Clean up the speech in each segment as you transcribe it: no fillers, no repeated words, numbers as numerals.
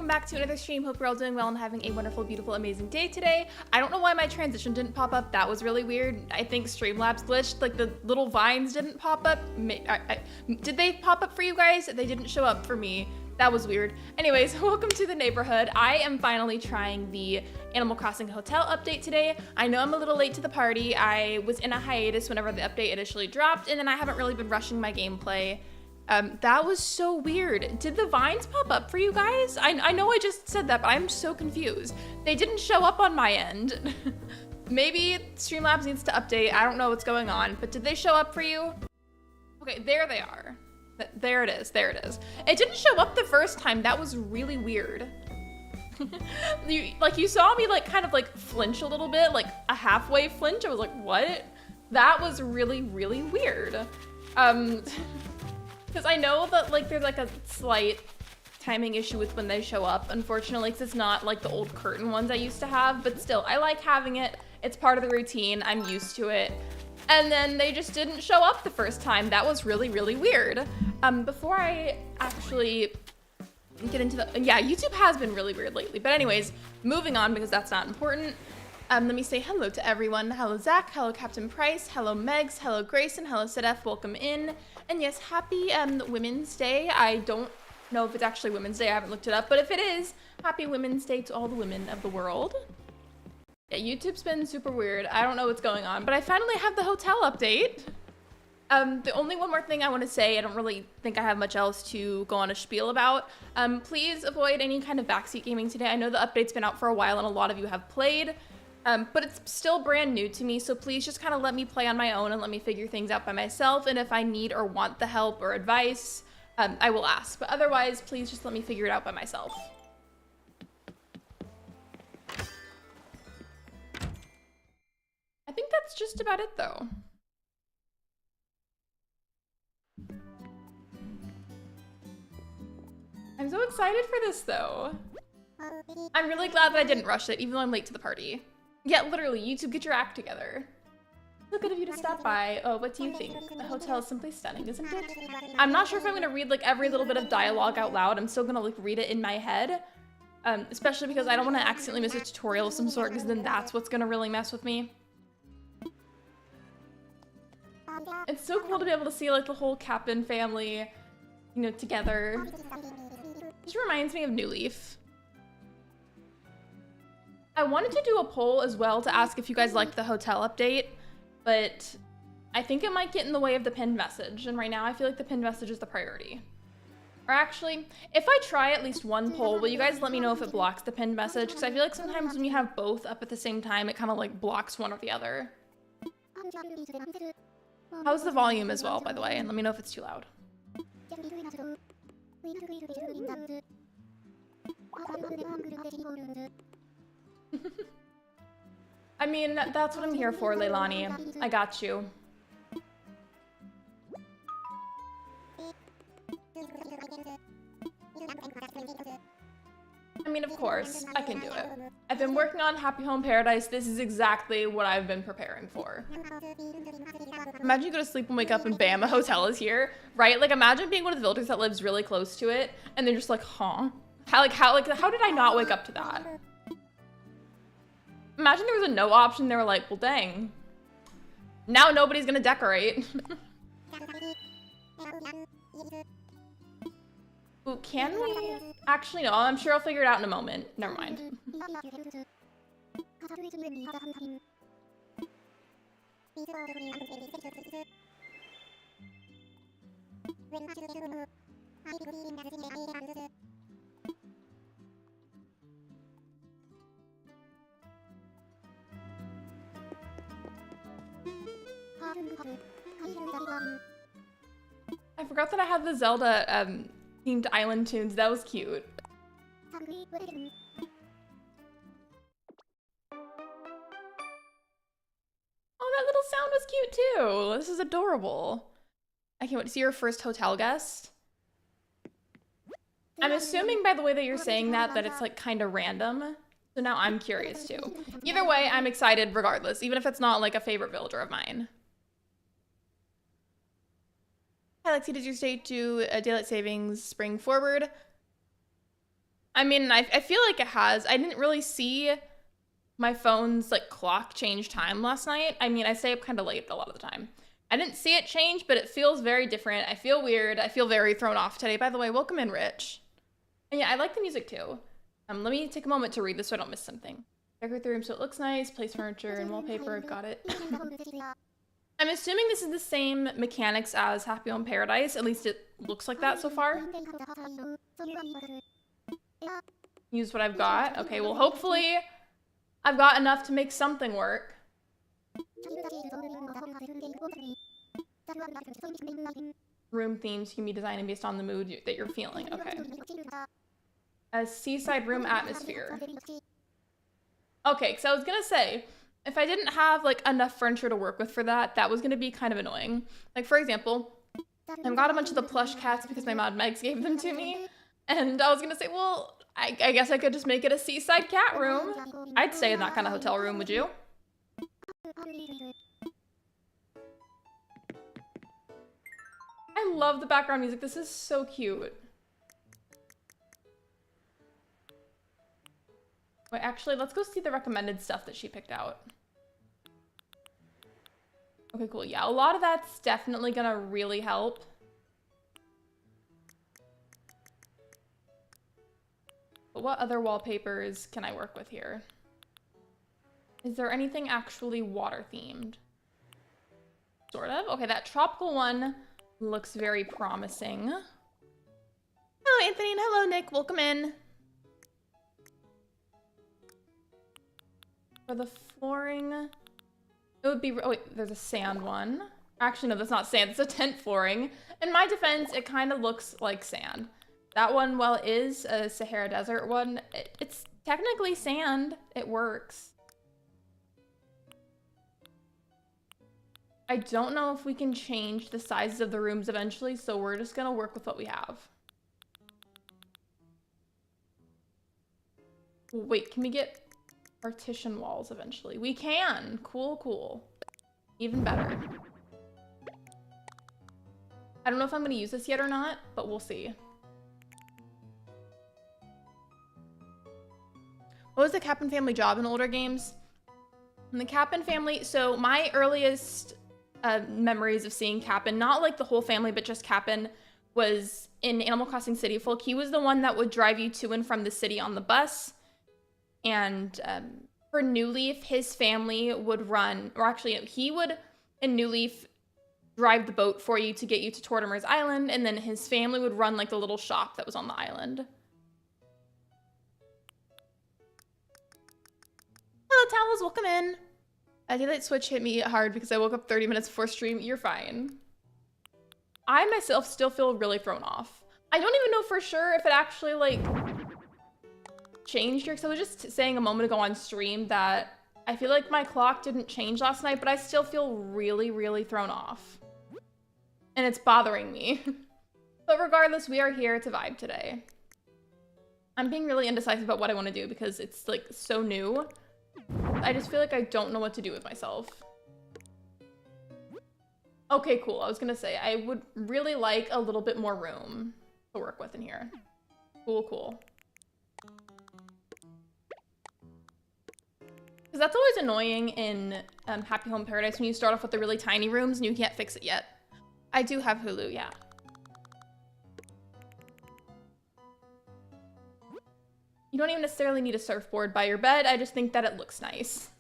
Back to another stream. Hope you're all doing well and having a wonderful, beautiful, amazing day today. I don't know why my transition didn't pop up. That was really weird. I think Streamlabs glitched. Like the little vines didn't pop up. Did they pop up for you guys? They didn't show up for me. That was weird. Anyways, welcome to the neighborhood. I am finally trying the Animal Crossing Hotel update today. I know I'm a little late to the party. I was in a hiatus whenever the update initially dropped, and then I haven't really been rushing my gameplay. That was so weird. Did the vines pop up for you guys? I know I just said that, but I'm so confused. They didn't show up on my end. maybe Streamlabs needs to update. I don't know what's going on, but did they show up for you? Okay, there they are. There it is, there it is. It didn't show up the first time. That was really weird. You saw me like kind of like flinch a little bit, like a halfway flinch. I was like, what? That was really, really weird. Because I know that like there's like a slight timing issue with when they show up, unfortunately, because it's not like the old curtain ones I used to have, but still, I like having it. It's part of the routine. I'm used to it. And then they just didn't show up the first time. That was really, really weird. Before I actually get into the, yeah, YouTube has been really weird lately. But anyways, moving on because that's not important. Let me say hello to everyone. Hello, Zach. Hello, Captain Price. Hello, Megs. Hello, Grayson. Hello, Sedef. Welcome in. And yes, happy Women's Day. I don't know if it's actually Women's Day. I haven't looked it up. But if it is, happy Women's Day to all the women of the world. Yeah, YouTube's been super weird. I don't know what's going on, but I finally have the hotel update. The only one more thing I want to say, I don't really think I have much else to go on a spiel about. Please avoid any kind of backseat gaming today. I know the update's been out for a while and a lot of you have played, but it's still brand new to me. So please just kind of let me play on my own and let me figure things out by myself. And if I need or want the help or advice, I will ask. But otherwise, please just let me figure it out by myself. I think that's just about it though. I'm so excited for this though. I'm really glad that I didn't rush it, even though I'm late to the party. Yeah, literally, YouTube, get your act together. So good of you to stop by. Oh, what do you think? The hotel is simply stunning, isn't it? I'm not sure if I'm gonna read like every little bit of dialogue out loud. I'm still gonna like read it in my head. Especially because I don't want to accidentally miss a tutorial of some sort, because then that's what's gonna really mess with me. It's so cool to be able to see like the whole Captain family, you know, together. Just reminds me of New Leaf. I wanted to do a poll as well to ask if you guys liked the hotel update, but I think it might get in the way of the pinned message, and right now I feel like the pinned message is the priority. Or actually, if I try at least one poll, will you guys let me know if it blocks the pinned message? Because I feel like sometimes when you have both up at the same time, it kind of like blocks one or the other. How's the volume as well, by the way? And let me know if it's too loud. I mean, that's what I'm here for, Leilani. I got you. I mean, of course, I can do it. I've been working on Happy Home Paradise. This is exactly what I've been preparing for. Imagine you go to sleep and wake up and bam, a hotel is here, right? Like, imagine being one of the villagers that lives really close to it, and they're just like, huh? How did I not wake up to that? Imagine there was a no option. They were like, well, dang. Now nobody's gonna decorate. Ooh, can we? Actually, no. I'm sure I'll figure it out in a moment. Never mind. I forgot that I had the Zelda themed island tunes. That was cute. Oh, that little sound was cute too. This is adorable. I can't wait to see your first hotel guest. I'm assuming by the way that you're saying that it's like kind of random. So now I'm curious too. Either way, I'm excited regardless, even if it's not like a favorite villager of mine. Hi Lexi, did your state do daylight savings bring forward? I mean, I feel like it has. I didn't really see my phone's like clock change time last night. I mean, I stay up kind of late a lot of the time. I didn't see it change, but it feels very different. I feel weird. I feel very thrown off today. By the way, welcome in, Rich. And yeah, I like the music too. Let me take a moment to read this so I don't miss something. Decorate the room so it looks nice. Place furniture and wallpaper. Got it. I'm assuming this is the same mechanics as Happy Home Paradise. At least it looks like that so far. Use what I've got. Okay, well, hopefully I've got enough to make something work. Room themes can be designed based on the mood that you're feeling. Okay. A seaside room atmosphere. Okay, so I was gonna say, if I didn't have like enough furniture to work with for that, that was gonna be kind of annoying. Like for example, I've got a bunch of the plush cats because my mod Megs gave them to me. And I was gonna say, well, I guess I could just make it a seaside cat room. I'd stay in that kind of hotel room, would you? I love the background music. This is so cute. Wait, actually, let's go see the recommended stuff that she picked out. Okay, cool. Yeah, a lot of that's definitely gonna really help. But what other wallpapers can I work with here? Is there anything actually water themed? Sort of. Okay, that tropical one looks very promising. Hello, Anthony, and hello, Nick. Welcome in. For the flooring, it would be, oh wait, there's a sand one. Actually, no, that's not sand, it's a tent flooring. In my defense, it kind of looks like sand. That one, while it is a Sahara Desert one, it's technically sand. It works. I don't know if we can change the sizes of the rooms eventually, so we're just gonna work with what we have. Wait, can we get partition walls eventually? We can. Cool, cool. Even better. I don't know if I'm gonna use this yet or not, but we'll see. What was the Cap'n family job in older games? In the Cap'n family, so my earliest memories of seeing Cap'n, not like the whole family, but just Cap'n, was in Animal Crossing City Folk. He was the one that would drive you to and from the city on the bus. And for New Leaf, his family would run, or actually, he would, in New Leaf, drive the boat for you to get you to Tortimer's Island, and then his family would run like the little shop that was on the island. Hello, Towels, welcome in. Daylight switch hit me hard because I woke up 30 minutes before stream. You're fine. I myself still feel really thrown off. I don't even know for sure if it actually like changed here, because I was just saying a moment ago on stream that I feel like my clock didn't change last night, but I still feel really, really thrown off. And it's bothering me. But regardless, we are here to vibe today. I'm being really indecisive about what I want to do because it's like so new. I just feel like I don't know what to do with myself. Okay, cool. I was gonna say, I would really like a little bit more room to work with in here. Cool, cool. Because that's always annoying in Happy Home Paradise when you start off with the really tiny rooms and you can't fix it yet. I do have Hulu, yeah. You don't even necessarily need a surfboard by your bed. I just think that it looks nice.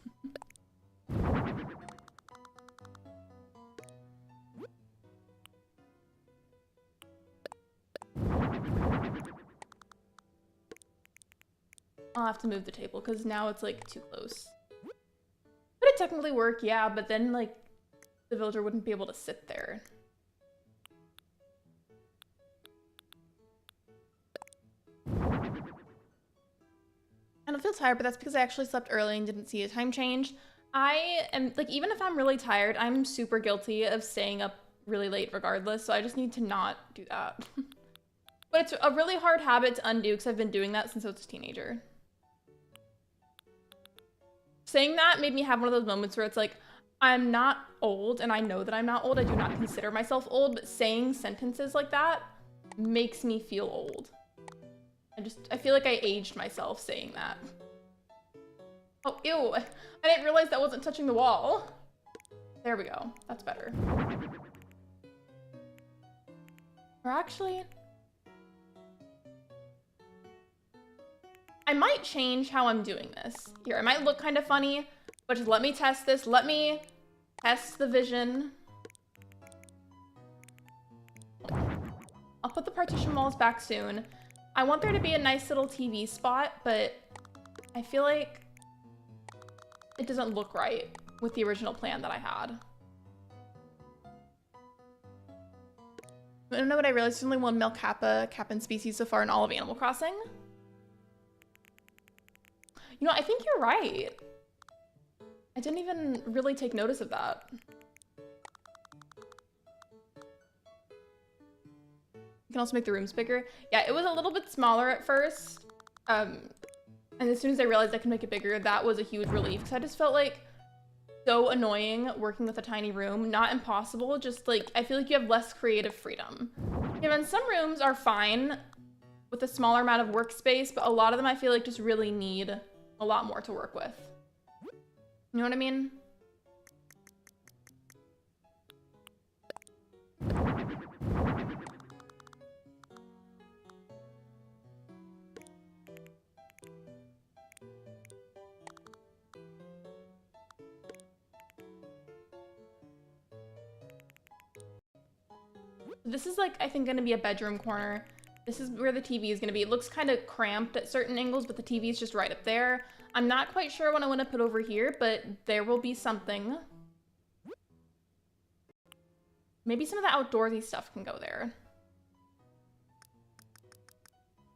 I'll have to move the table because now it's like too close. Could it technically work? Yeah, but then like the villager wouldn't be able to sit there. I don't feel tired, but that's because I actually slept early and didn't see a time change. I am, like, even if I'm really tired, I'm super guilty of staying up really late regardless, so I just need to not do that. But it's a really hard habit to undo because I've been doing that since I was a teenager. Saying that made me have one of those moments where it's like, I'm not old, and I know that I'm not old. I do not consider myself old, but saying sentences like that makes me feel old. I feel like I aged myself saying that. Oh, ew. I didn't realize that wasn't touching the wall. There we go. That's better. Or actually, I might change how I'm doing this. Here, it might look kind of funny, but just let me test this. Let me test the vision. I'll put the partition walls back soon. I want there to be a nice little TV spot, but I feel like it doesn't look right. with the original plan that I had. I don't know what I realized. There's only one male Kappan species so far in all of Animal Crossing. You know, I think you're right. I didn't even really take notice of that. You can also make the rooms bigger. Yeah, it was a little bit smaller at first. And as soon as I realized I could make it bigger, that was a huge relief. Because I just felt like so annoying working with a tiny room. Not impossible, just like, I feel like you have less creative freedom. Even some rooms are fine with a smaller amount of workspace, but a lot of them I feel like just really need a lot more to work with. You know what I mean? This is like, I think, gonna be a bedroom corner. This is where the TV is gonna be. It looks kind of cramped at certain angles, but the TV is just right up there. I'm not quite sure what I want to put over here, but there will be something. Maybe some of the outdoorsy stuff can go there.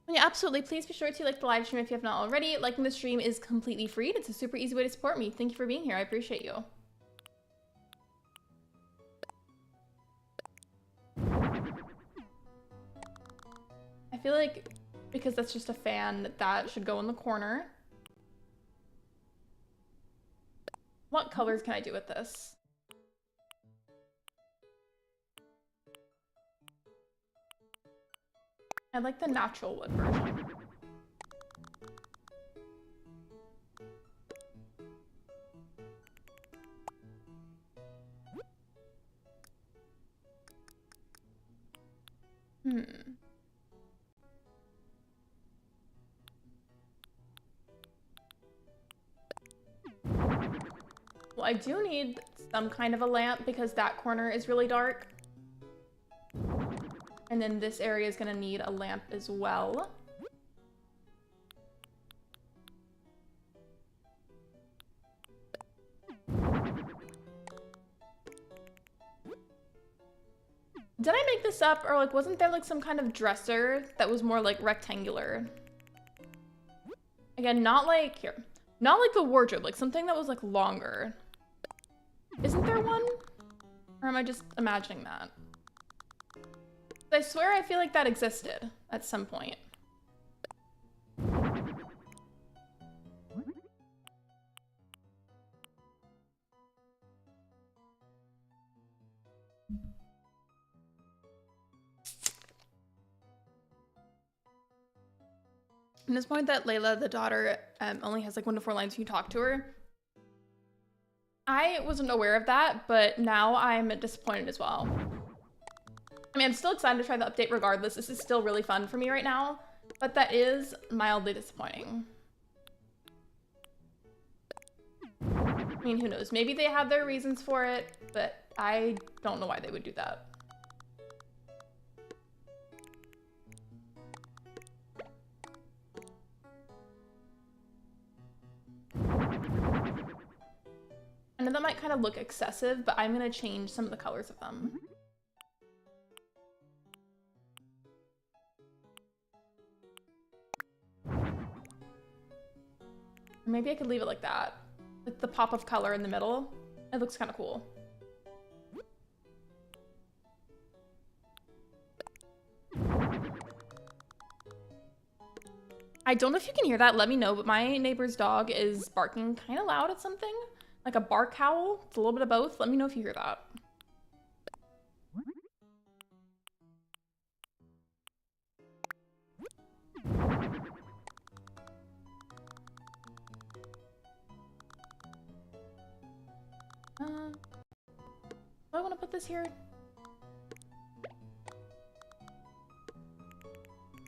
Yeah, absolutely. Please be sure to like the live stream if you have not already. Liking the stream is completely free. It's a super easy way to support me. Thank you for being here. I appreciate you. I feel like because that's just a fan, that should go in the corner. What colors can I do with this? I like the natural wood version. Well, I do need some kind of a lamp because that corner is really dark. And then this area is gonna need a lamp as well. Did I make this up, or like wasn't there like some kind of dresser that was more like rectangular? Again, not like here. Not like the wardrobe, like something that was like longer. Isn't there one? Or am I just imagining that? I swear I feel like that existed at some point. And this point that Layla, the daughter, only has like 1 to 4 lines when you talk to her. I wasn't aware of that, but now I'm disappointed as well. I mean, I'm still excited to try the update regardless. This is still really fun for me right now, but that is mildly disappointing. I mean, who knows? Maybe they have their reasons for it, but I don't know why they would do that. I know that might kind of look excessive, but I'm gonna change some of the colors of them. Or maybe I could leave it like that. With the pop of color in the middle. It looks kind of cool. I don't know if you can hear that, let me know, but my neighbor's dog is barking kind of loud at something. Like a bark howl. It's a little bit of both. Let me know if you hear that. Do I want to put this here?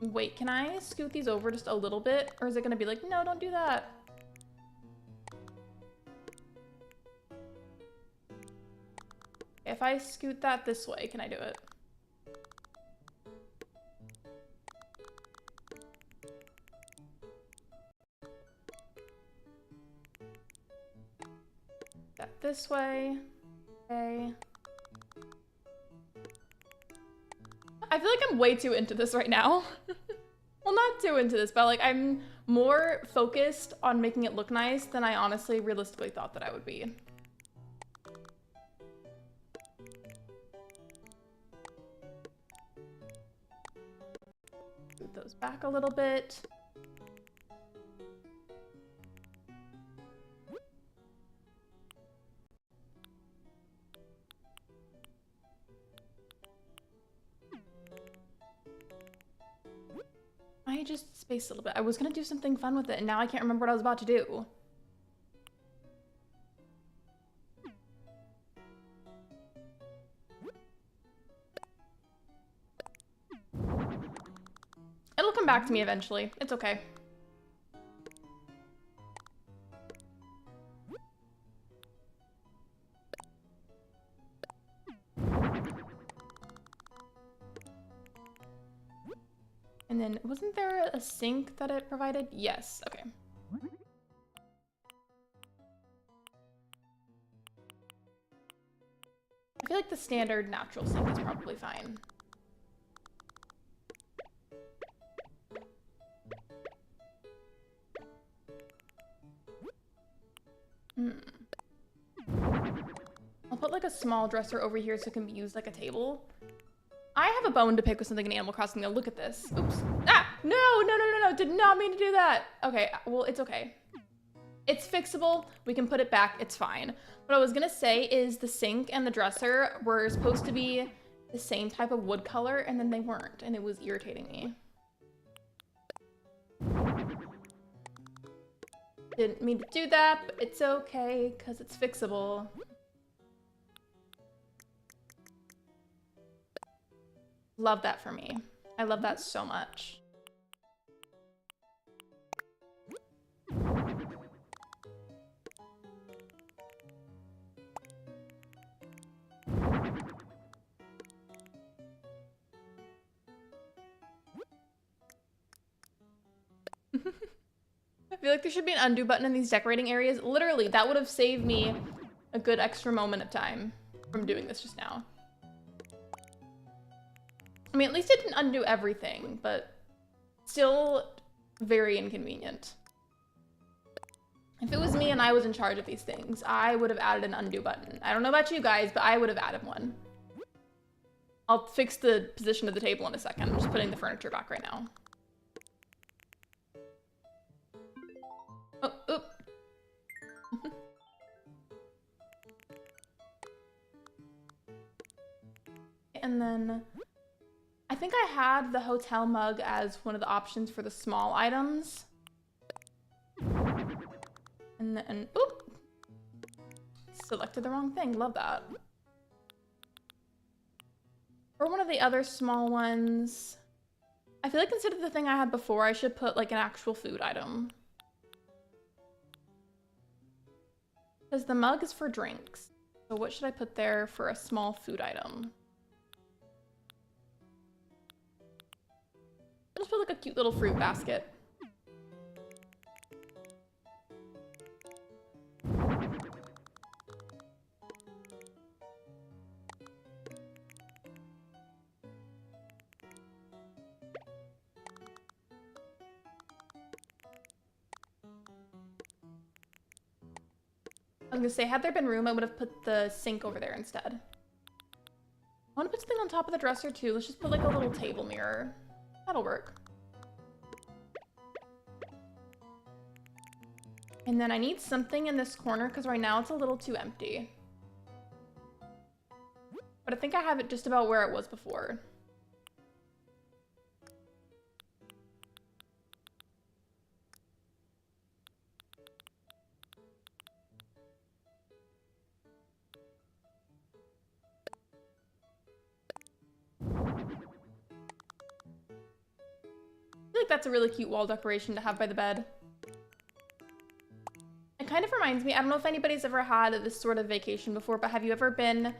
Wait, can I scoot these over just a little bit? Or is it gonna be like, no, don't do that? If I scoot that this way, can I do it? That this this way. Okay. I feel like I'm way too into this right now. Well, not too into this, but like I'm more focused on making it look nice than I honestly realistically thought that I would be. Move those back a little bit. I just spaced a little bit. I was gonna do something fun with it, and now I can't remember what I was about to do. It'll come back to me eventually. It's okay. And then, wasn't there a sink that it provided? Yes, okay. I feel like the standard natural sink is probably fine. I'll put like a small dresser over here so it can be used like a table. I have a bone to pick with something in Animal Crossing though. Look at this. Oops. Ah! No. Did not mean to do that. Okay, well, it's okay. It's fixable. We can put it back. It's fine. What I was gonna say is the sink and the dresser were supposed to be the same type of wood color, and then they weren't, and it was irritating me. Didn't mean to do that, but it's okay, because it's fixable. Love that for me. I love that so much. I feel like there should be an undo button in these decorating areas. Literally, that would have saved me a good extra moment of time from doing this just now. I mean, at least it didn't undo everything, but still very inconvenient. If it was me and I was in charge of these things, I would have added an undo button. I don't know about you guys, but I would have added one. I'll fix the position of the table in a second. I'm just putting the furniture back right now. Oh, oop. And then I think I had the hotel mug as one of the options for the small items. And then, oop. Selected the wrong thing. Love that. Or one of the other small ones. I feel like instead of the thing I had before, I should put like an actual food item. Because the mug is for drinks. So what should I put there for a small food item? I'll just put like a cute little fruit basket. I was gonna say, had there been room, I would have put the sink over there instead. I want to put something on top of the dresser too. Let's just put like a little table mirror. That'll work. And then I need something in this corner because right now it's a little too empty. But I think I have it just about where it was before. I feel like that's a really cute wall decoration to have by the bed. It kind of reminds me, I don't know if anybody's ever had this sort of vacation before, but have you ever been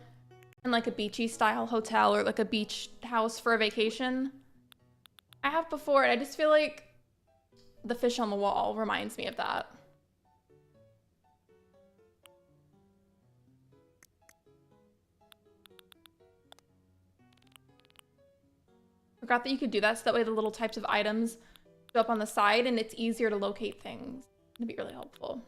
in like a beachy style hotel or like a beach house for a vacation? I have before, and I just feel like the fish on the wall reminds me of that. Forgot that you could do that, so that way the little types of items go up on the side and it's easier to locate things. It'd be really helpful.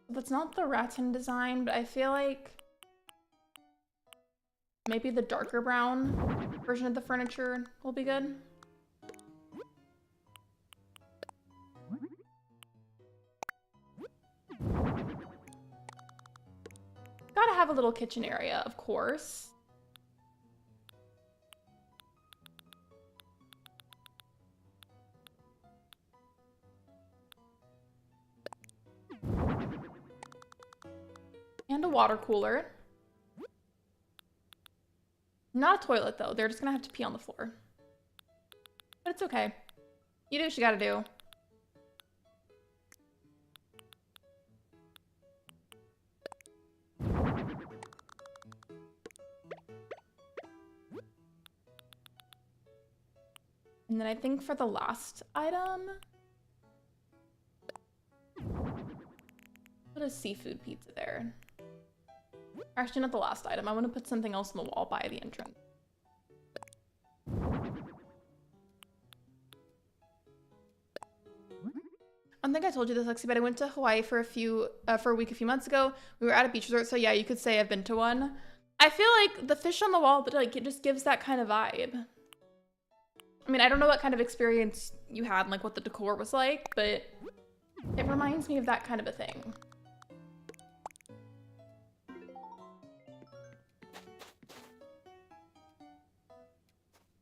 That's not the rattan design, but I feel like maybe the darker brown version of the furniture will be good. Gotta have a little kitchen area, of course. And a water cooler. Not a toilet, though. They're just gonna have to pee on the floor. But it's okay. You do what you gotta do. And then I think for the last item, put a seafood pizza there. Actually, not the last item. I want to put something else on the wall by the entrance. I don't think I told you this, Lexi, but I went to Hawaii for a week a few months ago. We were at a beach resort, so yeah, you could say I've been to one. I feel like the fish on the wall, but like it just gives that kind of vibe. I mean, I don't know what kind of experience you had and like what the decor was like, but it reminds me of that kind of a thing.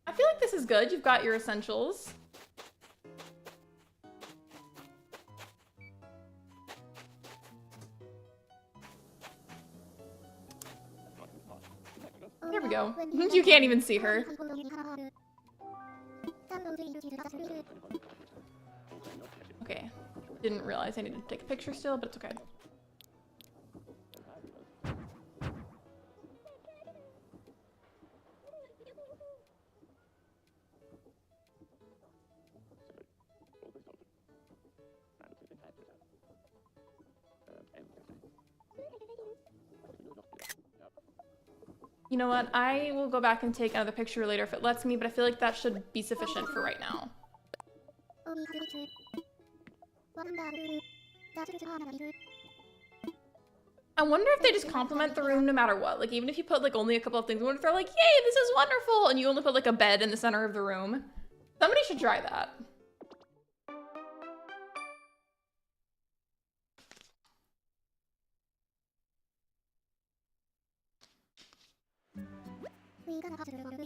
I feel like this is good. You've got your essentials. There we go. You can't even see her. Okay. Didn't realize I needed to take a picture still, but it's okay. You know what? I will go back and take another picture later if it lets me, but I feel like that should be sufficient for right now. I wonder if they just compliment the room no matter what. Like, even if you put, like, only a couple of things, I wonder if they're like, yay, this is wonderful! And you only put, like, a bed in the center of the room. Somebody should try that.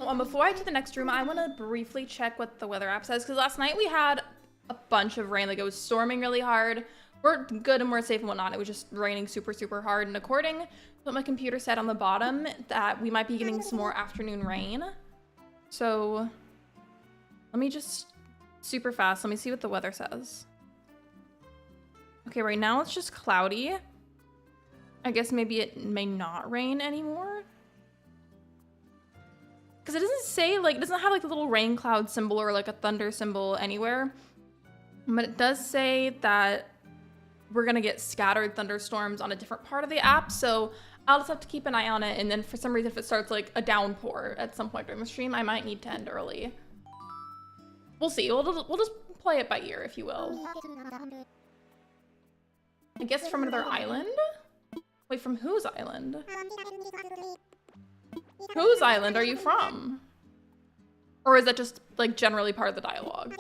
Oh, and before I do the next room, I want to briefly check what the weather app says, because last night we had a bunch of rain. Like, it was storming really hard. We're good and we're safe and whatnot. It was just raining super, super hard. And according to what my computer said on the bottom, that we might be getting some more afternoon rain. So let me just super fast. Let me see what the weather says. Okay, right now it's just cloudy. I guess maybe it may not rain anymore. Because it doesn't say, like, it doesn't have, like, the little rain cloud symbol or, like, a thunder symbol anywhere. But it does say that we're going to get scattered thunderstorms on a different part of the app. So I'll just have to keep an eye on it. And then for some reason, if it starts, like, a downpour at some point during the stream, I might need to end early. We'll see. We'll just play it by ear, if you will. I guess from another island? Wait, from whose island? Whose island are you from? Or is that just, like, generally part of the dialogue?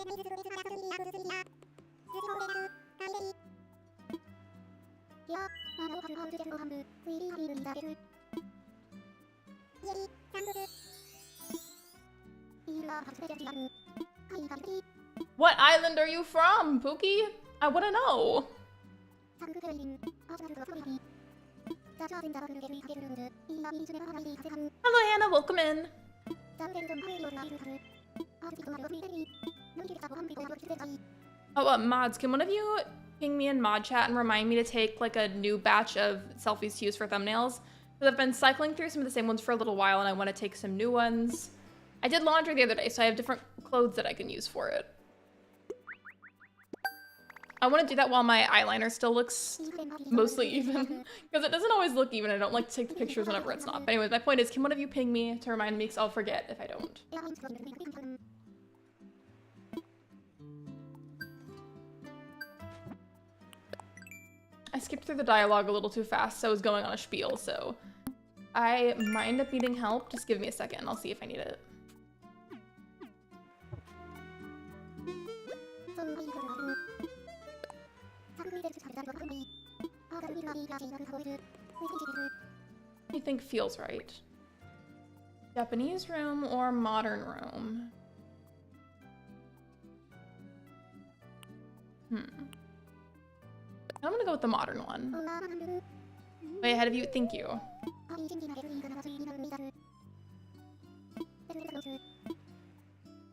What island are you from, Pookie? I wanna know. Hello, Hannah. Welcome in. Oh, mods, can one of you ping me in mod chat and remind me to take, like, a new batch of selfies to use for thumbnails? Because I've been cycling through some of the same ones for a little while, and I want to take some new ones. I did laundry the other day, so I have different clothes that I can use for it. I want to do that while my eyeliner still looks mostly even, because it doesn't always look even. I don't like to take the pictures whenever it's not. But anyways, my point is, can one of you ping me to remind me, because I'll forget if I don't. I skipped through the dialogue a little too fast, so I was going on a spiel, so I might end up needing help. Just give me a second, I'll see if I need it. What do you think feels right? Japanese room or modern room? I'm gonna go with the modern one. Way ahead of you, thank you.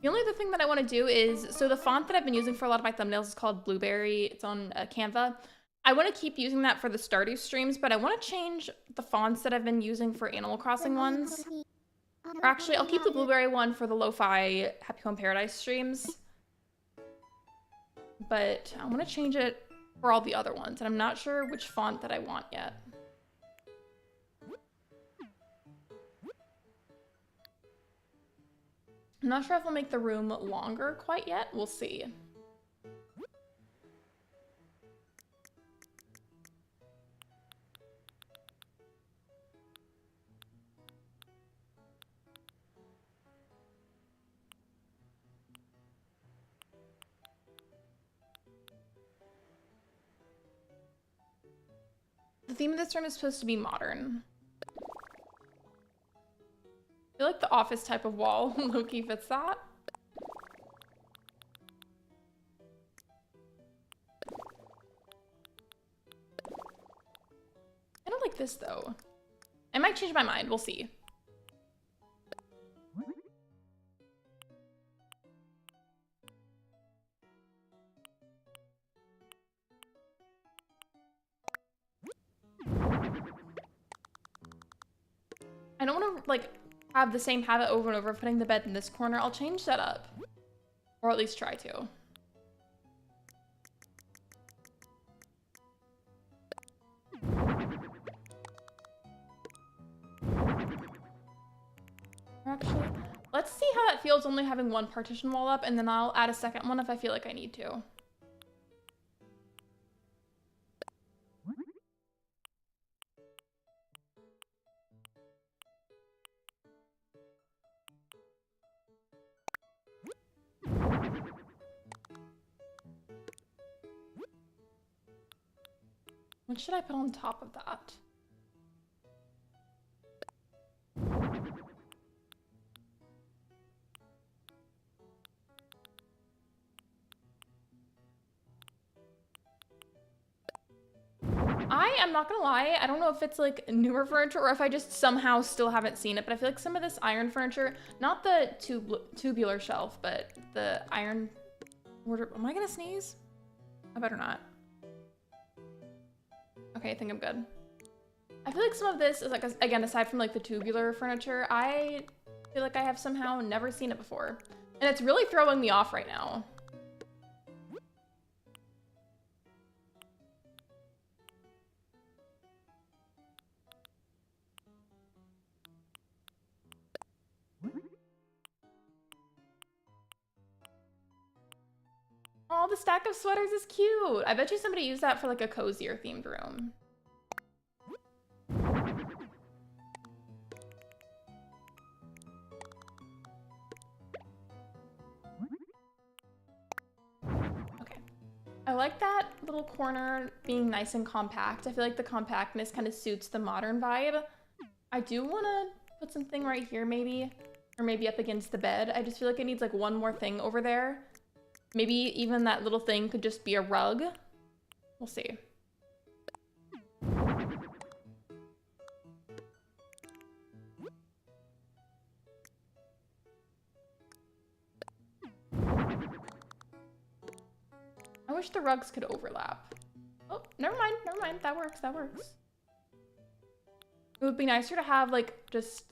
The only other thing that I want to do is, so the font that I've been using for a lot of my thumbnails is called Blueberry. It's on Canva. I want to keep using that for the Stardew streams, but I want to change the fonts that I've been using for Animal Crossing ones. Or actually, I'll keep the Blueberry one for the Lo-Fi Happy Home Paradise streams. But I want to change it for all the other ones, and I'm not sure which font that I want yet. I'm not sure if I'll make the room longer quite yet. We'll see. The theme of this room is supposed to be modern. I feel like the office type of wall low-key fits that. I don't like this though. I might change my mind, we'll see. I don't want to like have the same habit over and over of putting the bed in this corner. I'll change that up. Or at least try to. Actually, let's see how that feels only having one partition wall up, and then I'll add a second one if I feel like I need to. What should I put on top of that? I am not gonna lie, I don't know if it's like newer furniture or if I just somehow still haven't seen it, but I feel like some of this iron furniture, not the tubular shelf, but the iron wardrobe. Am I gonna sneeze? I better not. Okay, I think I'm good. I feel like some of this is like, again, aside from like the tubular furniture, I feel like I have somehow never seen it before. And it's really throwing me off right now. Oh, the stack of sweaters is cute. I bet you somebody used that for like a cozier themed room. Okay. I like that little corner being nice and compact. I feel like the compactness kind of suits the modern vibe. I do want to put something right here maybe, or maybe up against the bed. I just feel like it needs like one more thing over there. Maybe even that little thing could just be a rug. We'll see. I wish the rugs could overlap. Oh, never mind, never mind. That works, that works. It would be nicer to have like just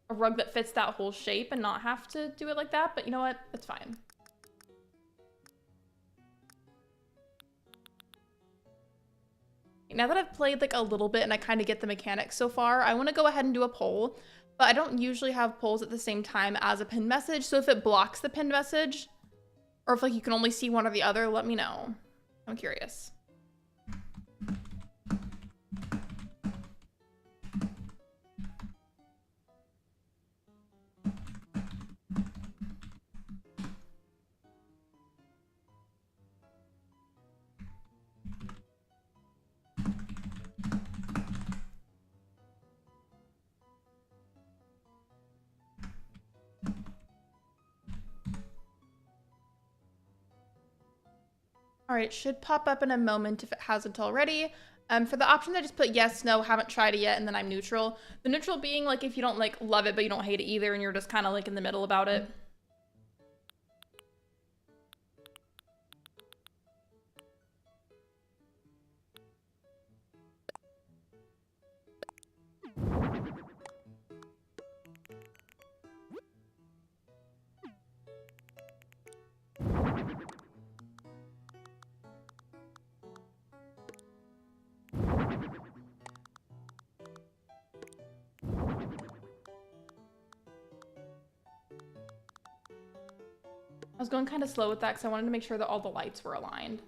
a rug that fits that whole shape and not have to do it like that, but you know what? It's fine. Now that I've played like a little bit and I kind of get the mechanics so far, I want to go ahead and do a poll, but I don't usually have polls at the same time as a pinned message. So if it blocks the pinned message, or if like you can only see one or the other, let me know. I'm curious. All right, should pop up in a moment if it hasn't already. For the option I just put yes, no, haven't tried it yet, and then I'm neutral. The neutral being like if you don't like love it, but you don't hate it either, and you're just kind of like in the middle about it. I was going kind of slow with that because I wanted to make sure that all the lights were aligned.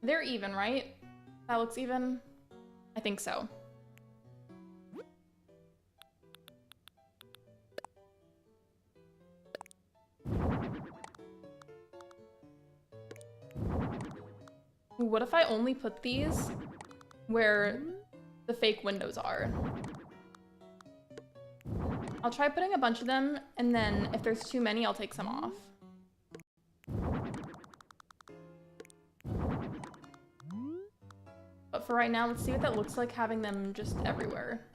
They're even, right? That looks even? I think so. What if I only put these where the fake windows are? I'll try putting a bunch of them, and then if there's too many, I'll take some off. But for right now, let's see what that looks like having them just everywhere.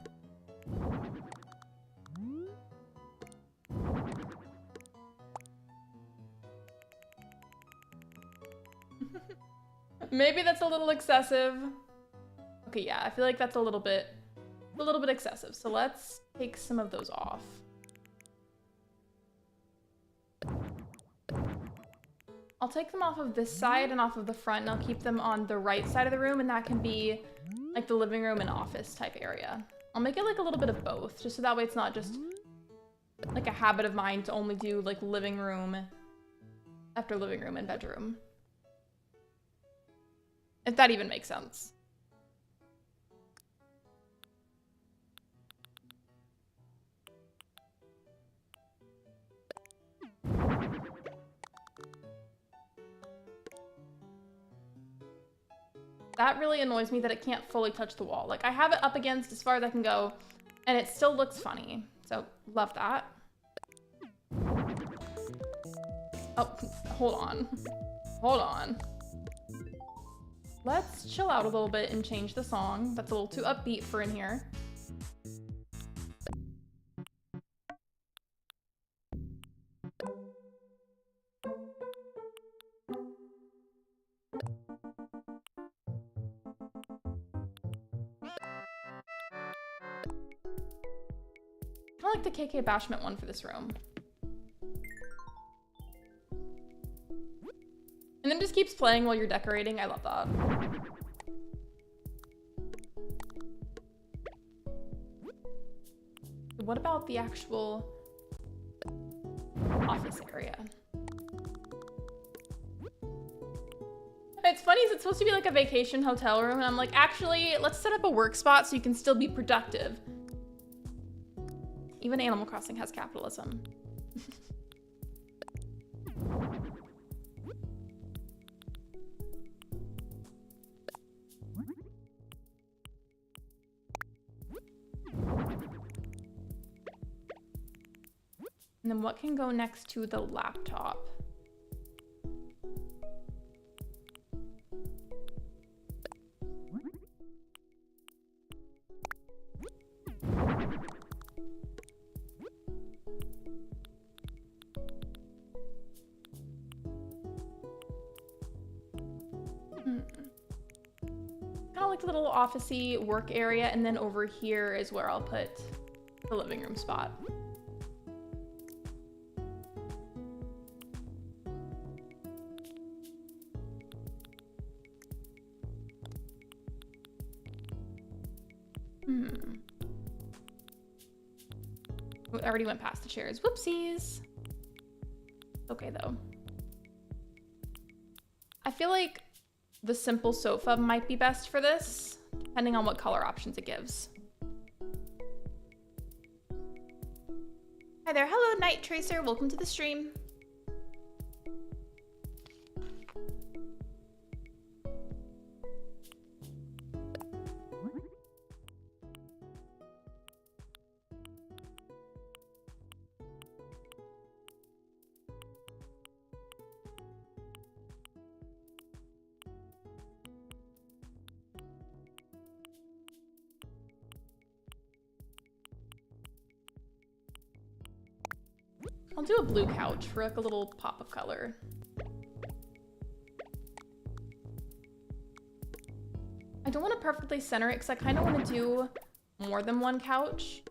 Maybe that's a little excessive. Okay, yeah, I feel like that's a little bit excessive. So let's take some of those off. I'll take them off of this side and off of the front, and I'll keep them on the right side of the room, and that can be like the living room and office type area. I'll make it like a little bit of both, just so that way it's not just like a habit of mine to only do like living room after living room and bedroom. If that even makes sense. That really annoys me that it can't fully touch the wall. Like, I have it up against as far as I can go, and it still looks funny. So, love that. Oh, hold on. Hold on. Let's chill out a little bit and change the song. That's a little too upbeat for in here. I like the KK Bashment one for this room. And then just keeps playing while you're decorating. I love that. What about the actual office area? It's funny, it's supposed to be like a vacation hotel room, and I'm like, actually, let's set up a work spot so you can still be productive. Even Animal Crossing has capitalism. And then what can go next to the laptop? Kind of like the little office-y work area, and then over here is where I'll put the living room spot. I already went past the chairs. Whoopsies. Okay, though. I feel like the simple sofa might be best for this, depending on what color options it gives. Hi there. Hello, Night Tracer. Welcome to the stream. I'll do a blue couch for like a little pop of color. I don't want to perfectly center it because I kind of want to do more than one couch.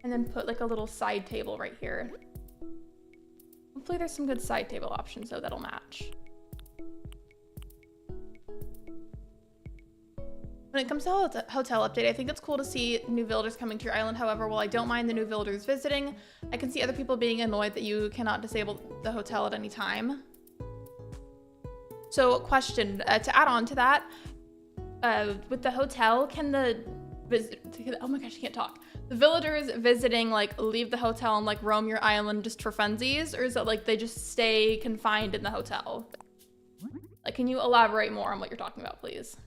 And then put like a little side table right here. Hopefully there's some good side table options though that'll match. When it comes to hotel update, I think it's cool to see new villagers coming to your island. However, while I don't mind the new villagers visiting, I can see other people being annoyed that you cannot disable the hotel at any time. So, question, to add on to that, with the hotel, can the oh my gosh, I can't talk. The villagers visiting like leave the hotel and like roam your island just for funsies, or is it like they just stay confined in the hotel? Like, can you elaborate more on what you're talking about, please?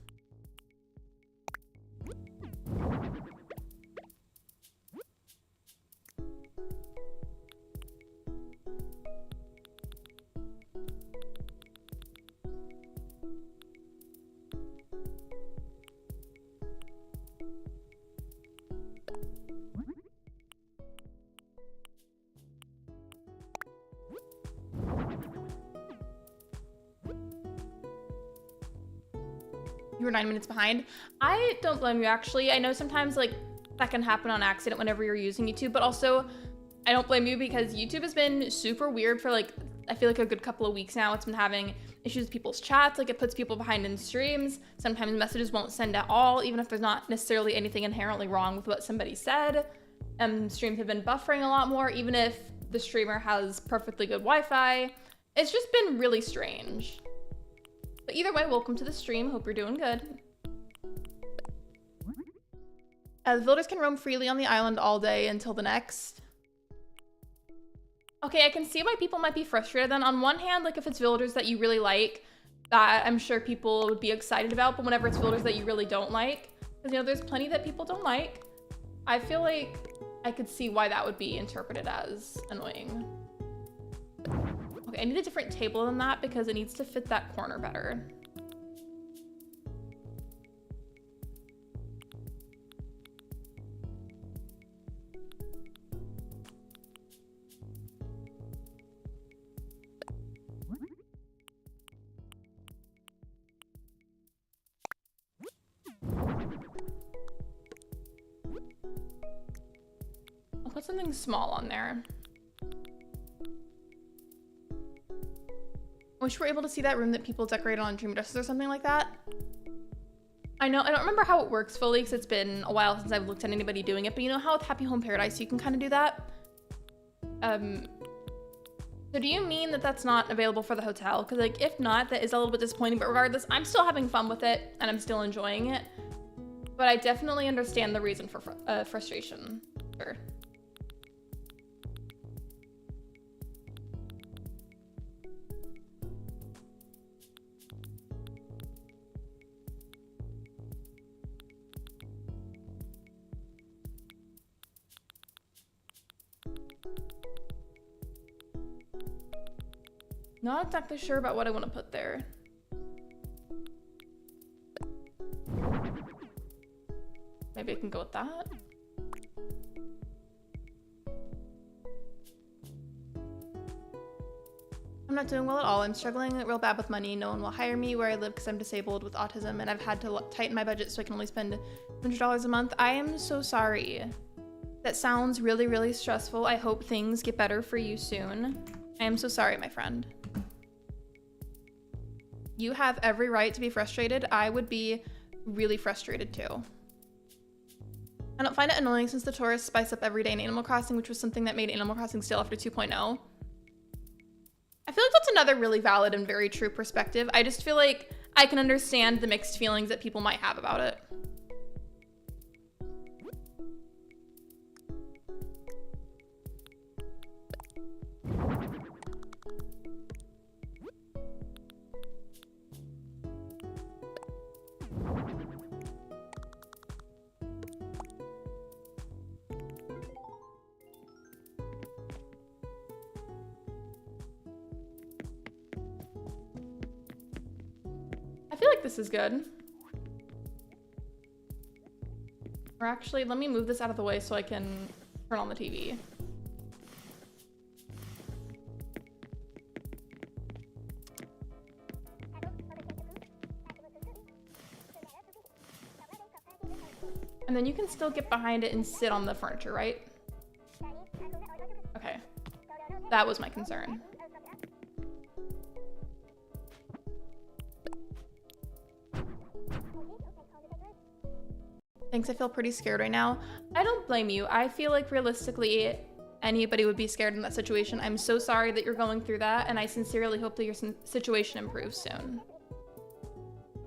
You were 9 minutes behind. I don't blame you, actually. I know sometimes like that can happen on accident whenever you're using YouTube, but also I don't blame you because YouTube has been super weird for like, I feel like a good couple of weeks now. It's been having issues with people's chats. Like it puts people behind in streams. Sometimes messages won't send at all, even if there's not necessarily anything inherently wrong with what somebody said. Streams have been buffering a lot more, even if the streamer has perfectly good Wi-Fi. It's just been really strange. But either way, welcome to the stream. Hope you're doing good. The villagers can roam freely on the island all day until the next. Okay, I can see why people might be frustrated then. On one hand, like if it's villagers that you really like, that I'm sure people would be excited about, but whenever it's villagers that you really don't like, because you know, there's plenty that people don't like, I feel like I could see why that would be interpreted as annoying. Okay, I need a different table than that because it needs to fit that corner better. I'll put something small on there. I wish we were able to see that room that people decorated on Dream Dresses or something like that. I know, I don't remember how it works fully because it's been a while since I've looked at anybody doing it, but you know how with Happy Home Paradise you can kind of do that? So do you mean that that's not available for the hotel? Because like, if not, that is a little bit disappointing, but regardless, I'm still having fun with it and I'm still enjoying it. But I definitely understand the reason for frustration. Sure. Not exactly sure about what I want to put there. Maybe I can go with that. I'm not doing well at all. I'm struggling real bad with money. No one will hire me where I live because I'm disabled with autism and I've had to tighten my budget so I can only spend $100 a month. I am so sorry. That sounds really, really stressful. I hope things get better for you soon. I am so sorry, my friend. You have every right to be frustrated. I would be really frustrated too. I don't find it annoying since the tourists spice up every day in Animal Crossing, which was something that made Animal Crossing stale after 2.0. I feel like that's another really valid and very true perspective. I just feel like I can understand the mixed feelings that people might have about it. I feel like this is good. Or actually, let me move this out of the way so I can turn on the TV. And then you can still get behind it and sit on the furniture, right? Okay. That was my concern. Thanks, I feel pretty scared right now. I don't blame you. I feel like realistically, anybody would be scared in that situation. I'm so sorry that you're going through that, and I sincerely hope that your situation improves soon.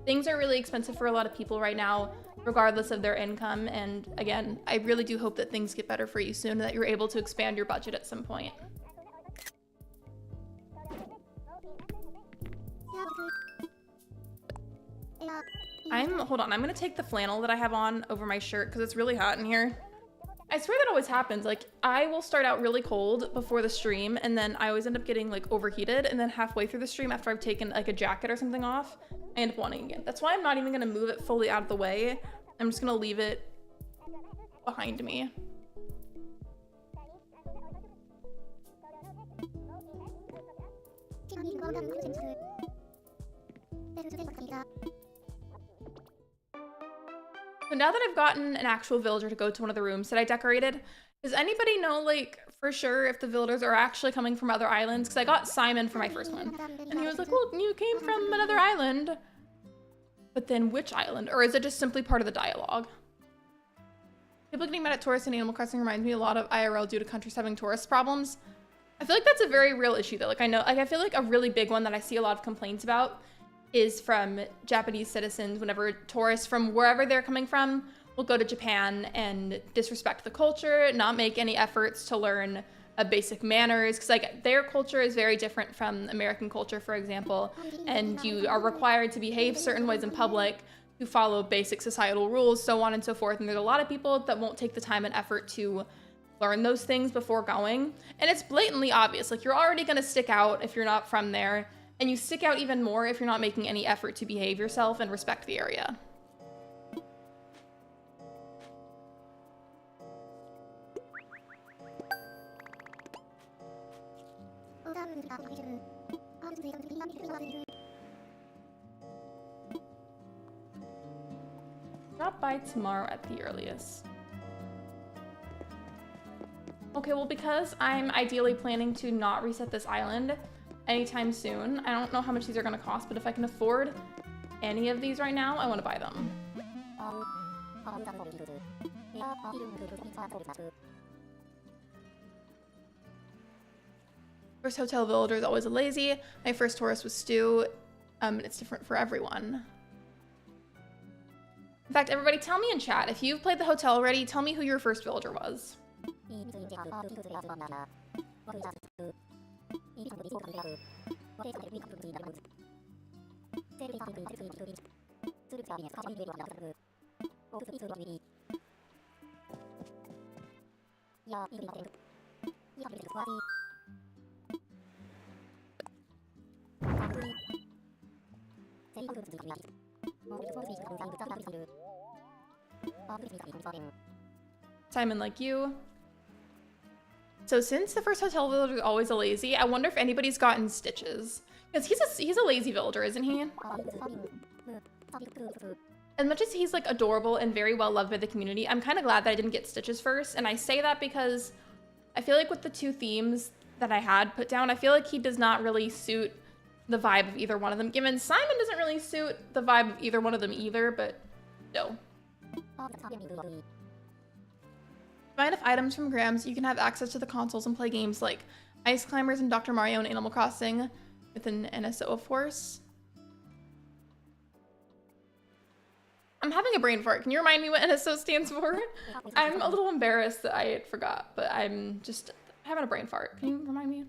Things are really expensive for a lot of people right now, regardless of their income, and again, I really do hope that things get better for you soon, and that you're able to expand your budget at some point. Hold on, I'm gonna take the flannel that I have on over my shirt because it's really hot in here. I swear that always happens. Like, I will start out really cold before the stream, and then I always end up getting like overheated, and then halfway through the stream after I've taken like a jacket or something off, I end up wanting again. That's why I'm not even gonna move it fully out of the way. I'm just gonna leave it behind me. So now that I've gotten an actual villager to go to one of the rooms that I decorated, does anybody know, like, for sure if the villagers are actually coming from other islands? Because I got Simon for my first one, and he was like, well, you came from another island. But then which island? Or is it just simply part of the dialogue? People getting mad at tourists in Animal Crossing reminds me a lot of IRL due to countries having tourist problems. I feel like that's a very real issue though. Like, I feel like a really big one that I see a lot of complaints about is from Japanese citizens whenever tourists from wherever they're coming from will go to Japan and disrespect the culture, not make any efforts to learn basic manners, because like their culture is very different from American culture, for example, and you are required to behave certain ways in public, to follow basic societal rules, so on and so forth. And there's a lot of people that won't take the time and effort to learn those things before going, and it's blatantly obvious. Like, you're already going to stick out if you're not from there, and you stick out even more if you're not making any effort to behave yourself and respect the area. Drop by tomorrow at the earliest. Okay, well, because I'm ideally planning to not reset this island anytime soon, I don't know how much these are gonna cost, but if I can afford any of these right now, I want to buy them. First hotel villager is always a lazy. My first tourist was Stu. It's different for everyone. In fact, everybody, tell me in chat, if you've played the hotel already, tell me who your first villager was. Simon, like you. So since the first hotel villager is always a lazy, I wonder if anybody's gotten Stitches. Because he's a lazy villager, isn't he? As much as he's like adorable and very well loved by the community, I'm kind of glad that I didn't get Stitches first. And I say that because I feel like with the two themes that I had put down, I feel like he does not really suit the vibe of either one of them. Given Simon doesn't really suit the vibe of either one of them either, but no. Buy enough items from Grams, you can have access to the consoles and play games like Ice Climbers and Dr. Mario and Animal Crossing with an NSO, of course. I'm having a brain fart. Can you remind me what NSO stands for? I'm a little embarrassed that I forgot, but I'm just having a brain fart. Can you remind me?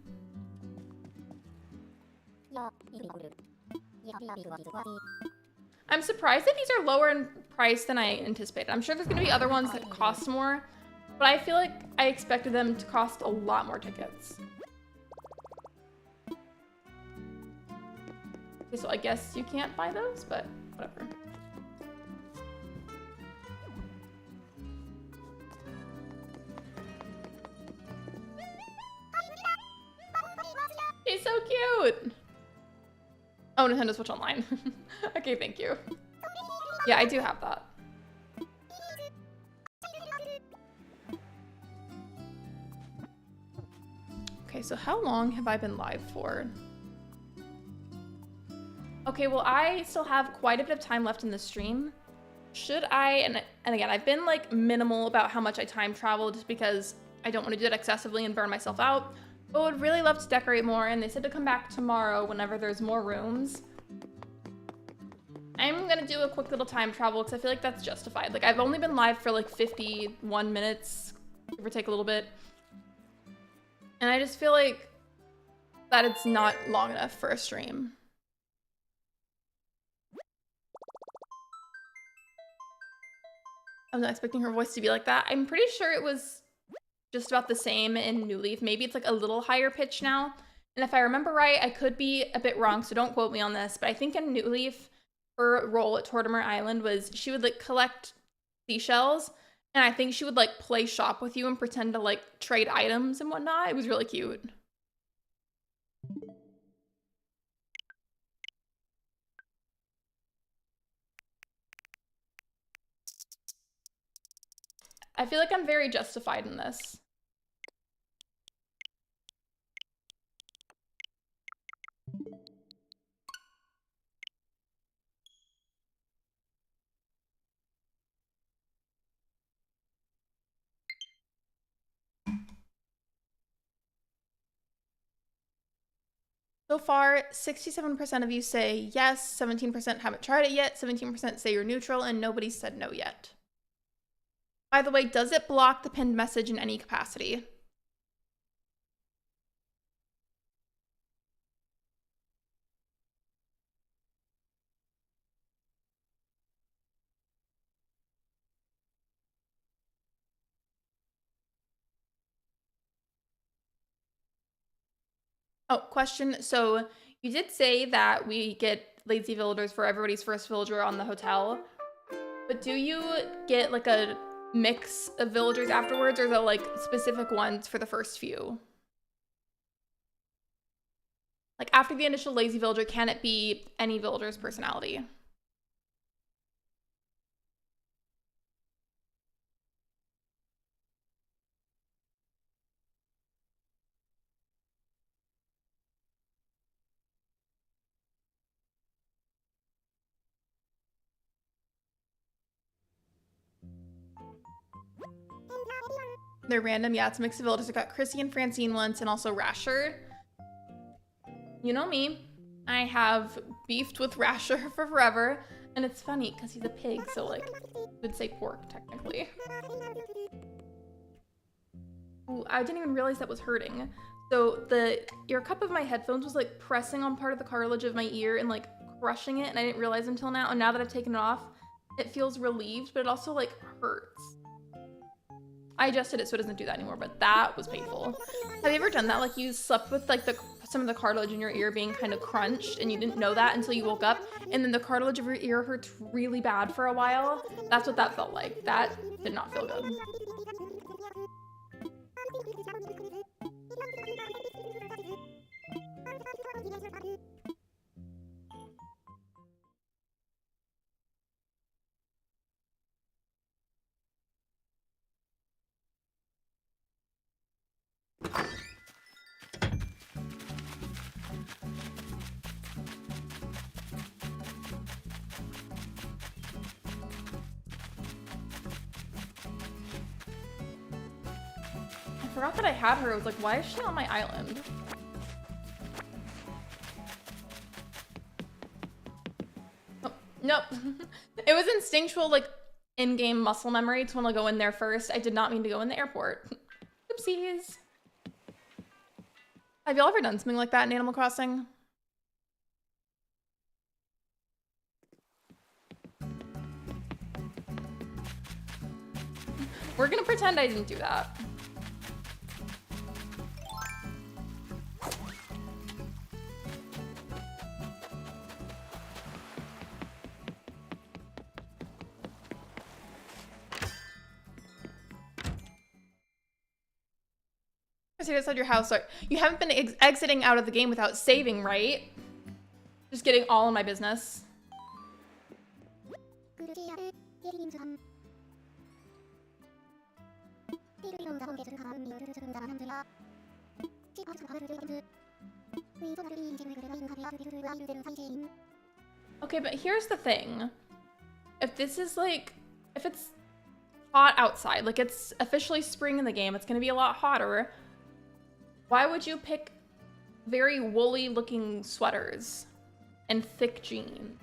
I'm surprised that these are lower in price than I anticipated. I'm sure there's gonna be other ones that cost more, but I feel like I expected them to cost a lot more tickets. Okay, so I guess you can't buy those, but whatever. He's so cute! Oh, Nintendo Switch Online. Okay, thank you. Yeah, I do have that. Okay, so how long have I been live for? Okay, well, I still have quite a bit of time left in the stream. Should I, and again, I've been like minimal about how much I time travel just because I don't want to do that excessively and burn myself out. But would really love to decorate more, and they said to come back tomorrow whenever there's more rooms. I'm gonna do a quick little time travel because I feel like that's justified. Like, I've only been live for like 51 minutes, give or take a little bit. And I just feel like that it's not long enough for a stream. I was not expecting her voice to be like that. I'm pretty sure it was just about the same in New Leaf. Maybe it's like a little higher pitch now. And if I remember right, I could be a bit wrong, so don't quote me on this, but I think in New Leaf, her role at Tortimer Island was she would like collect seashells, and I think she would like play shop with you and pretend to like trade items and whatnot. It was really cute. I feel like I'm very justified in this. So far, 67% of you say yes, 17% haven't tried it yet, 17% say you're neutral, and nobody said no yet. By the way, does it block the pinned message in any capacity? Oh, question. So you did say that we get lazy villagers for everybody's first villager on the hotel, but do you get like a mix of villagers afterwards, or is it like specific ones for the first few? Like after the initial lazy villager, can it be any villager's personality? They're random. Yeah, it's a mix of villagers. I got Chrissy and Francine once, and also Rasher. You know me. I have beefed with Rasher for forever, and it's funny because he's a pig, so like, would say pork technically. Ooh, I didn't even realize that was hurting. So the ear cup of my headphones was like pressing on part of the cartilage of my ear and like crushing it, and I didn't realize until now. And now that I've taken it off, it feels relieved, but it also like hurts. I adjusted it so it doesn't do that anymore, but that was painful. Have you ever done that? Like you slept with like some of the cartilage in your ear being kind of crunched and you didn't know that until you woke up, and then the cartilage of your ear hurts really bad for a while? That's what that felt like. That did not feel good. forgot that I had her. I was like, why is she on my island? Oh, nope. It was instinctual, like, in-game muscle memory to want to go in there first. I did not mean to go in the airport. Oopsies. Have y'all ever done something like that in Animal Crossing? We're gonna pretend I didn't do that. Outside your house. Sorry. You haven't been exiting out of the game without saving, right? Just getting all in my business. Okay, but here's the thing. If this is like, if it's hot outside, like it's officially spring in the game, it's gonna be a lot hotter. Why would you pick very woolly looking sweaters and thick jeans?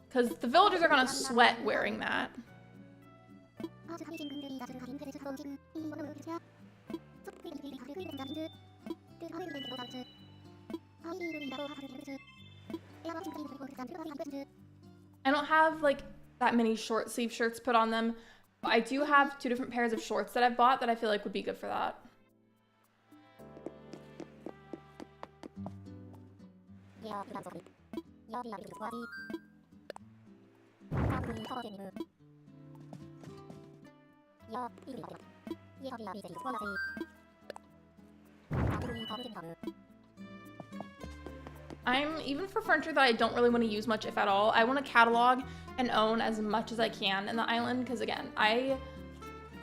Because the villagers are gonna sweat wearing that. I don't have like that many short sleeve shirts put on them, but I do have 2 different pairs of shorts that I've bought that I feel like would be good for that. Even for furniture that I don't really want to use much, if at all, I want to catalog and own as much as I can in the island, because again, I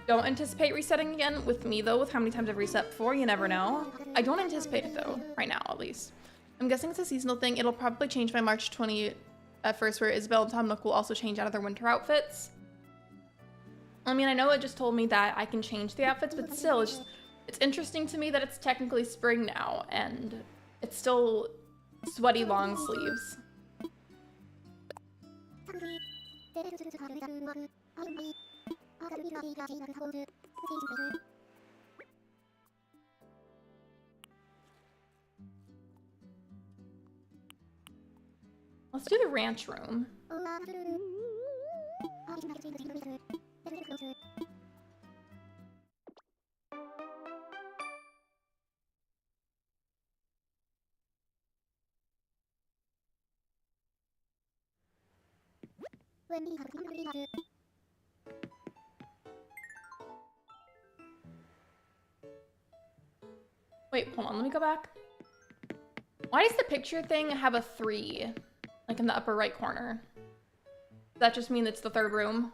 don't anticipate resetting again. With me though, with how many times I've reset before, you never know. I don't anticipate it though, right now at least. I'm guessing it's a seasonal thing. It'll probably change by March 21st, where Isabel and Tom Nook will also change out of their winter outfits. I mean, I know it just told me that I can change the outfits, but still, it's interesting to me that it's technically spring now, and it's still sweaty long sleeves. Let's do the ranch room. Wait, hold on, let me go back. Why does the picture thing have a 3, like in the upper right corner? Does that just mean it's the 3rd room?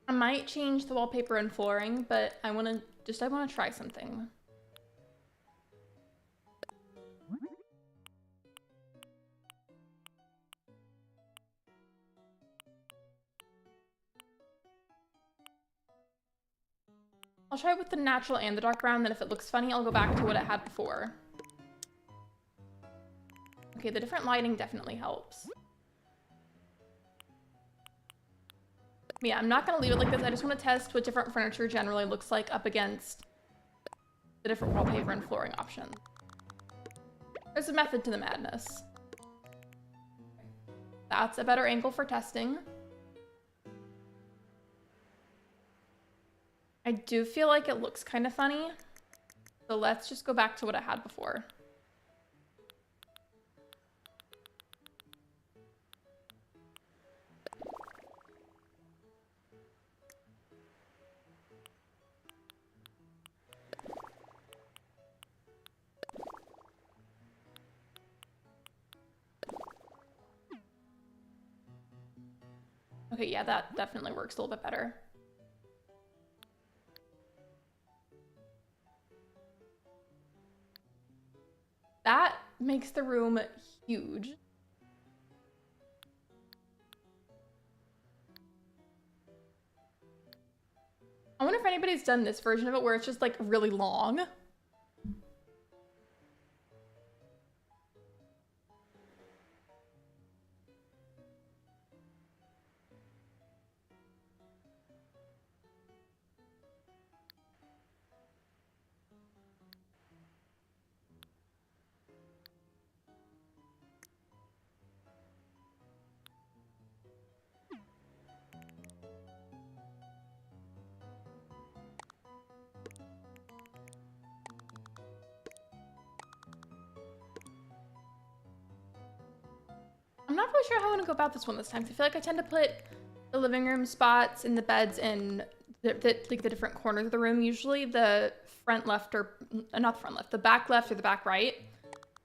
I might change the wallpaper and flooring, but I want to try something. I'll try it with the natural and the dark brown, then if it looks funny, I'll go back to what it had before. Okay, the different lighting definitely helps. Yeah, I'm not gonna leave it like this. I just want to test what different furniture generally looks like up against the different wallpaper and flooring options. There's a method to the madness. That's a better angle for testing. I do feel like it looks kind of funny. So let's just go back to what I had before. Okay, yeah, that definitely works a little bit better. That makes the room huge. I wonder if anybody's done this version of it where it's just like really long. I'm not really sure how I want to go about this one this time. I feel like I tend to put the living room spots and the beds in like the different corners of the room. Usually the front left or not the front left, the back left or the back right.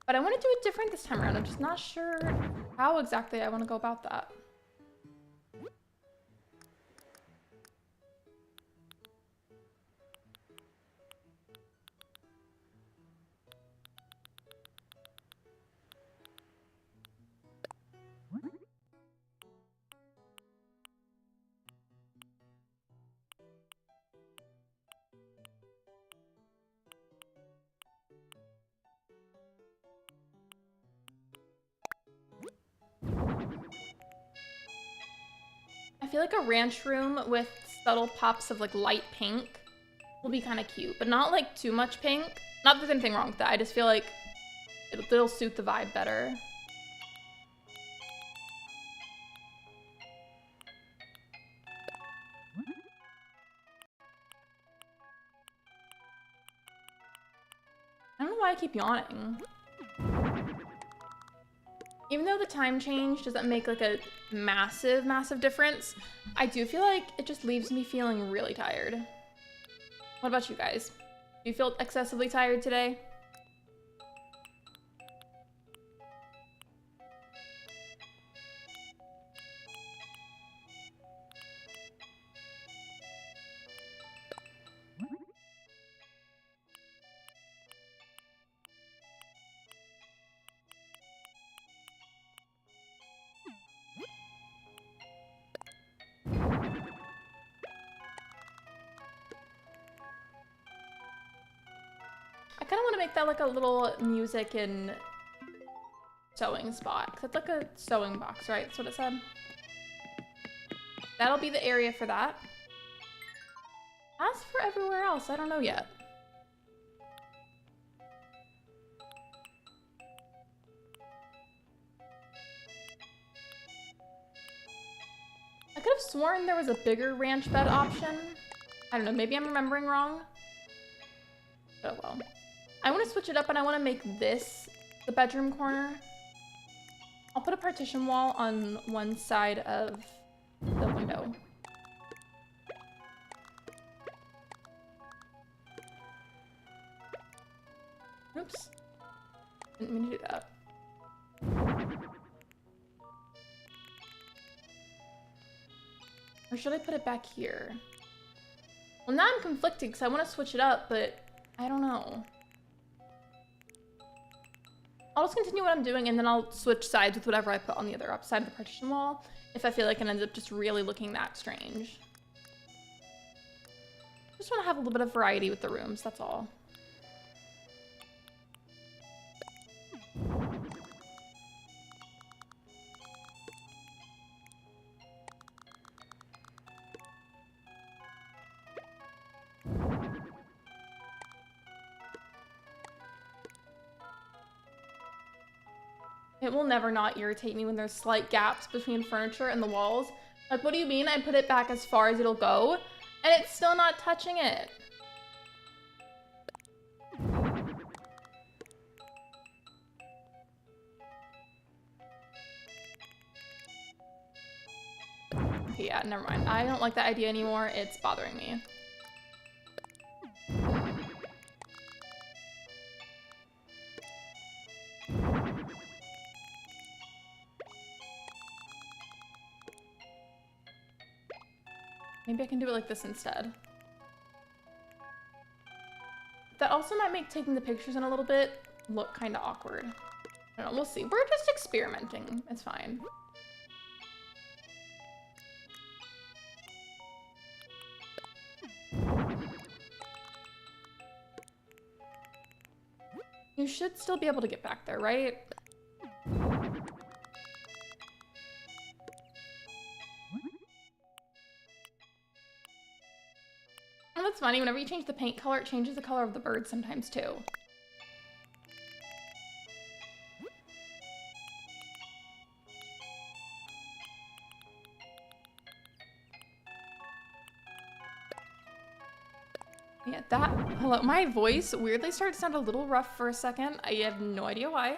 But I want to do it different this time around. I'm just not sure how exactly I want to go about that. I feel like a ranch room with subtle pops of like light pink will be kind of cute, but not like too much pink. Not that there's anything wrong with that. I just feel like it'll suit the vibe better. I don't know why I keep yawning. Even though the time change doesn't make like a massive, massive difference, I do feel like it just leaves me feeling really tired. What about you guys? Do you feel excessively tired today? I kind of want to make that like a little music and sewing spot. Cause it's like a sewing box, right? That's what it said. That'll be the area for that. As for everywhere else, I don't know yet. I could have sworn there was a bigger ranch bed option. I don't know, maybe I'm remembering wrong. Oh well. I want to switch it up and I want to make this the bedroom corner. I'll put a partition wall on one side of the window. Oops. Didn't mean to do that. Or should I put it back here? Well, now I'm conflicted because I want to switch it up, but I don't know. I'll just continue what I'm doing and then I'll switch sides with whatever I put on the other side of the partition wall if I feel like it ends up just really looking that strange. Just want to have a little bit of variety with the rooms, that's all. It will never not irritate me when there's slight gaps between furniture and the walls. Like, what do you mean? I put it back as far as it'll go, and it's still not touching it. Okay, yeah, never mind. I don't like that idea anymore. It's bothering me. Maybe I can do it like this instead. That also might make taking the pictures in a little bit look kind of awkward. I don't know, we'll see. We're just experimenting. It's fine. You should still be able to get back there, right? Oh, that's funny. Whenever you change the paint color, it changes the color of the bird sometimes too. Yeah, that, hello, my voice weirdly started to sound a little rough for a second. I have no idea why.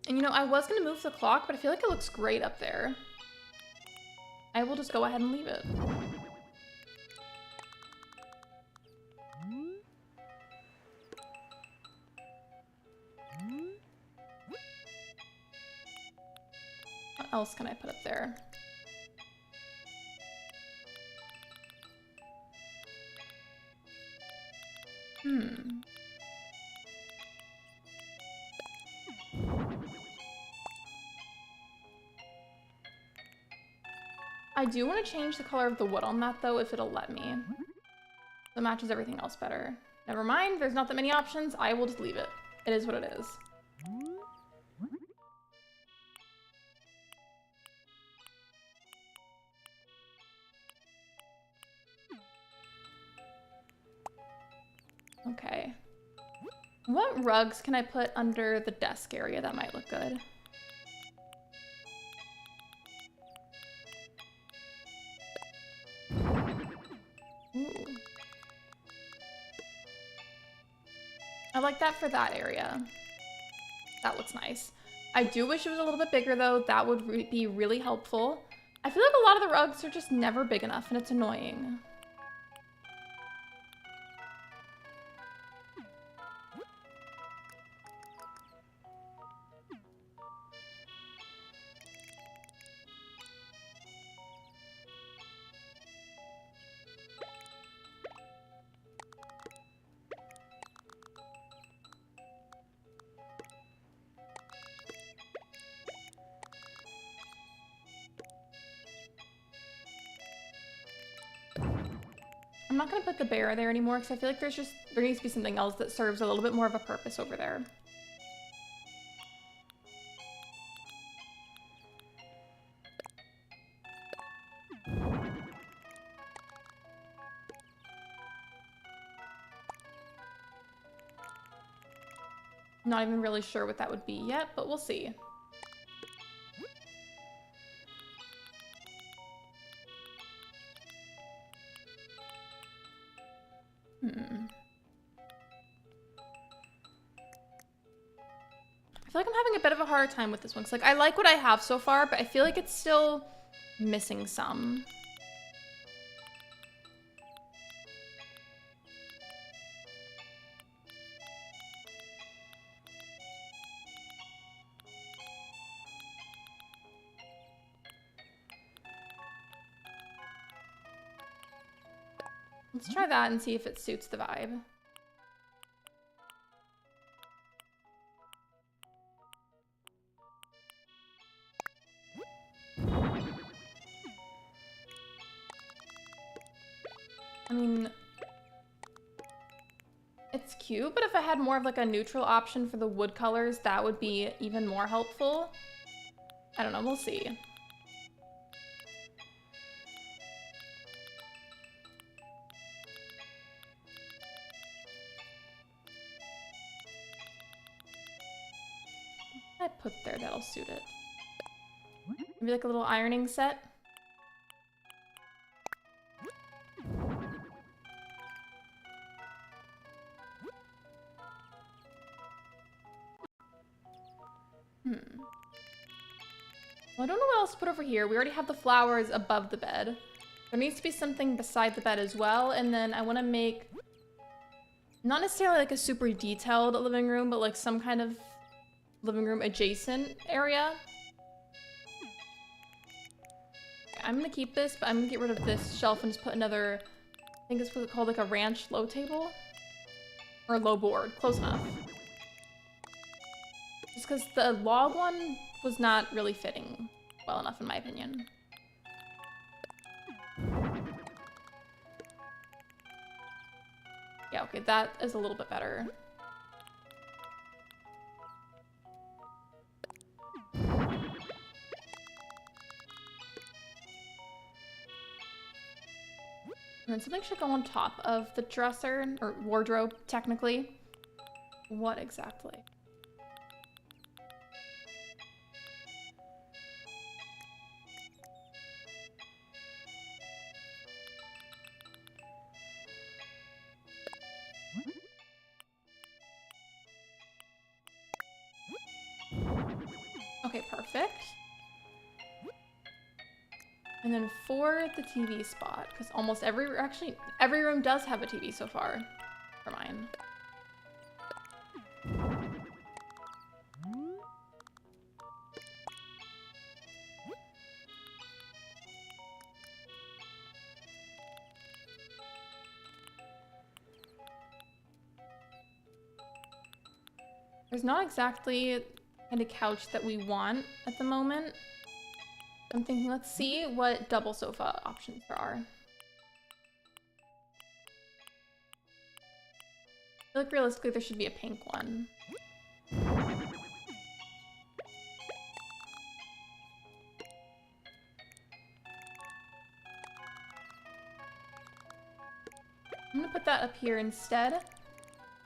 And you know, I was gonna move the clock, but I feel like it looks great up there. I will just go ahead and leave it. What else can I put up there? I do want to change the color of the wood on that though, if it'll let me. So it matches everything else better. Never mind, there's not that many options. I will just leave it. It is what it is. Okay. What rugs can I put under the desk area that might look good? Ooh. I like that for that area. That looks nice. I do wish it was a little bit bigger though. That would be really helpful. I feel like a lot of the rugs are just never big enough and it's annoying. I'm not gonna put the bear there anymore because I feel like there needs to be something else that serves a little bit more of a purpose over there. Not even really sure what that would be yet, but we'll see. I feel like I'm having a bit of a harder time with this one. 'Cause like I like what I have so far, but I feel like it's still missing some. Let's try that and see if it suits the vibe. I mean, it's cute, but if I had more of like a neutral option for the wood colors, that would be even more helpful. I don't know, we'll see. I put there that'll suit it. Maybe like a little ironing set. Well, I don't know what else to put over here. We already have the flowers above the bed. There needs to be something beside the bed as well, and then I want to make not necessarily like a super detailed living room, but like some kind of living room adjacent area. I'm gonna keep this, but I'm gonna get rid of this shelf and just put another, I think it's called like a ranch low table? Or low board, close enough. Just because the log one was not really fitting well enough in my opinion. Yeah, okay, that is a little bit better. And then something should go on top of the dresser, or wardrobe, technically. What exactly? Okay, perfect. And then for the TV spot, because almost every room does have a TV so far, for mine. There's not exactly kind of couch that we want at the moment. I'm thinking, let's see what double sofa options there are. I feel like realistically there should be a pink one. I'm gonna put that up here instead.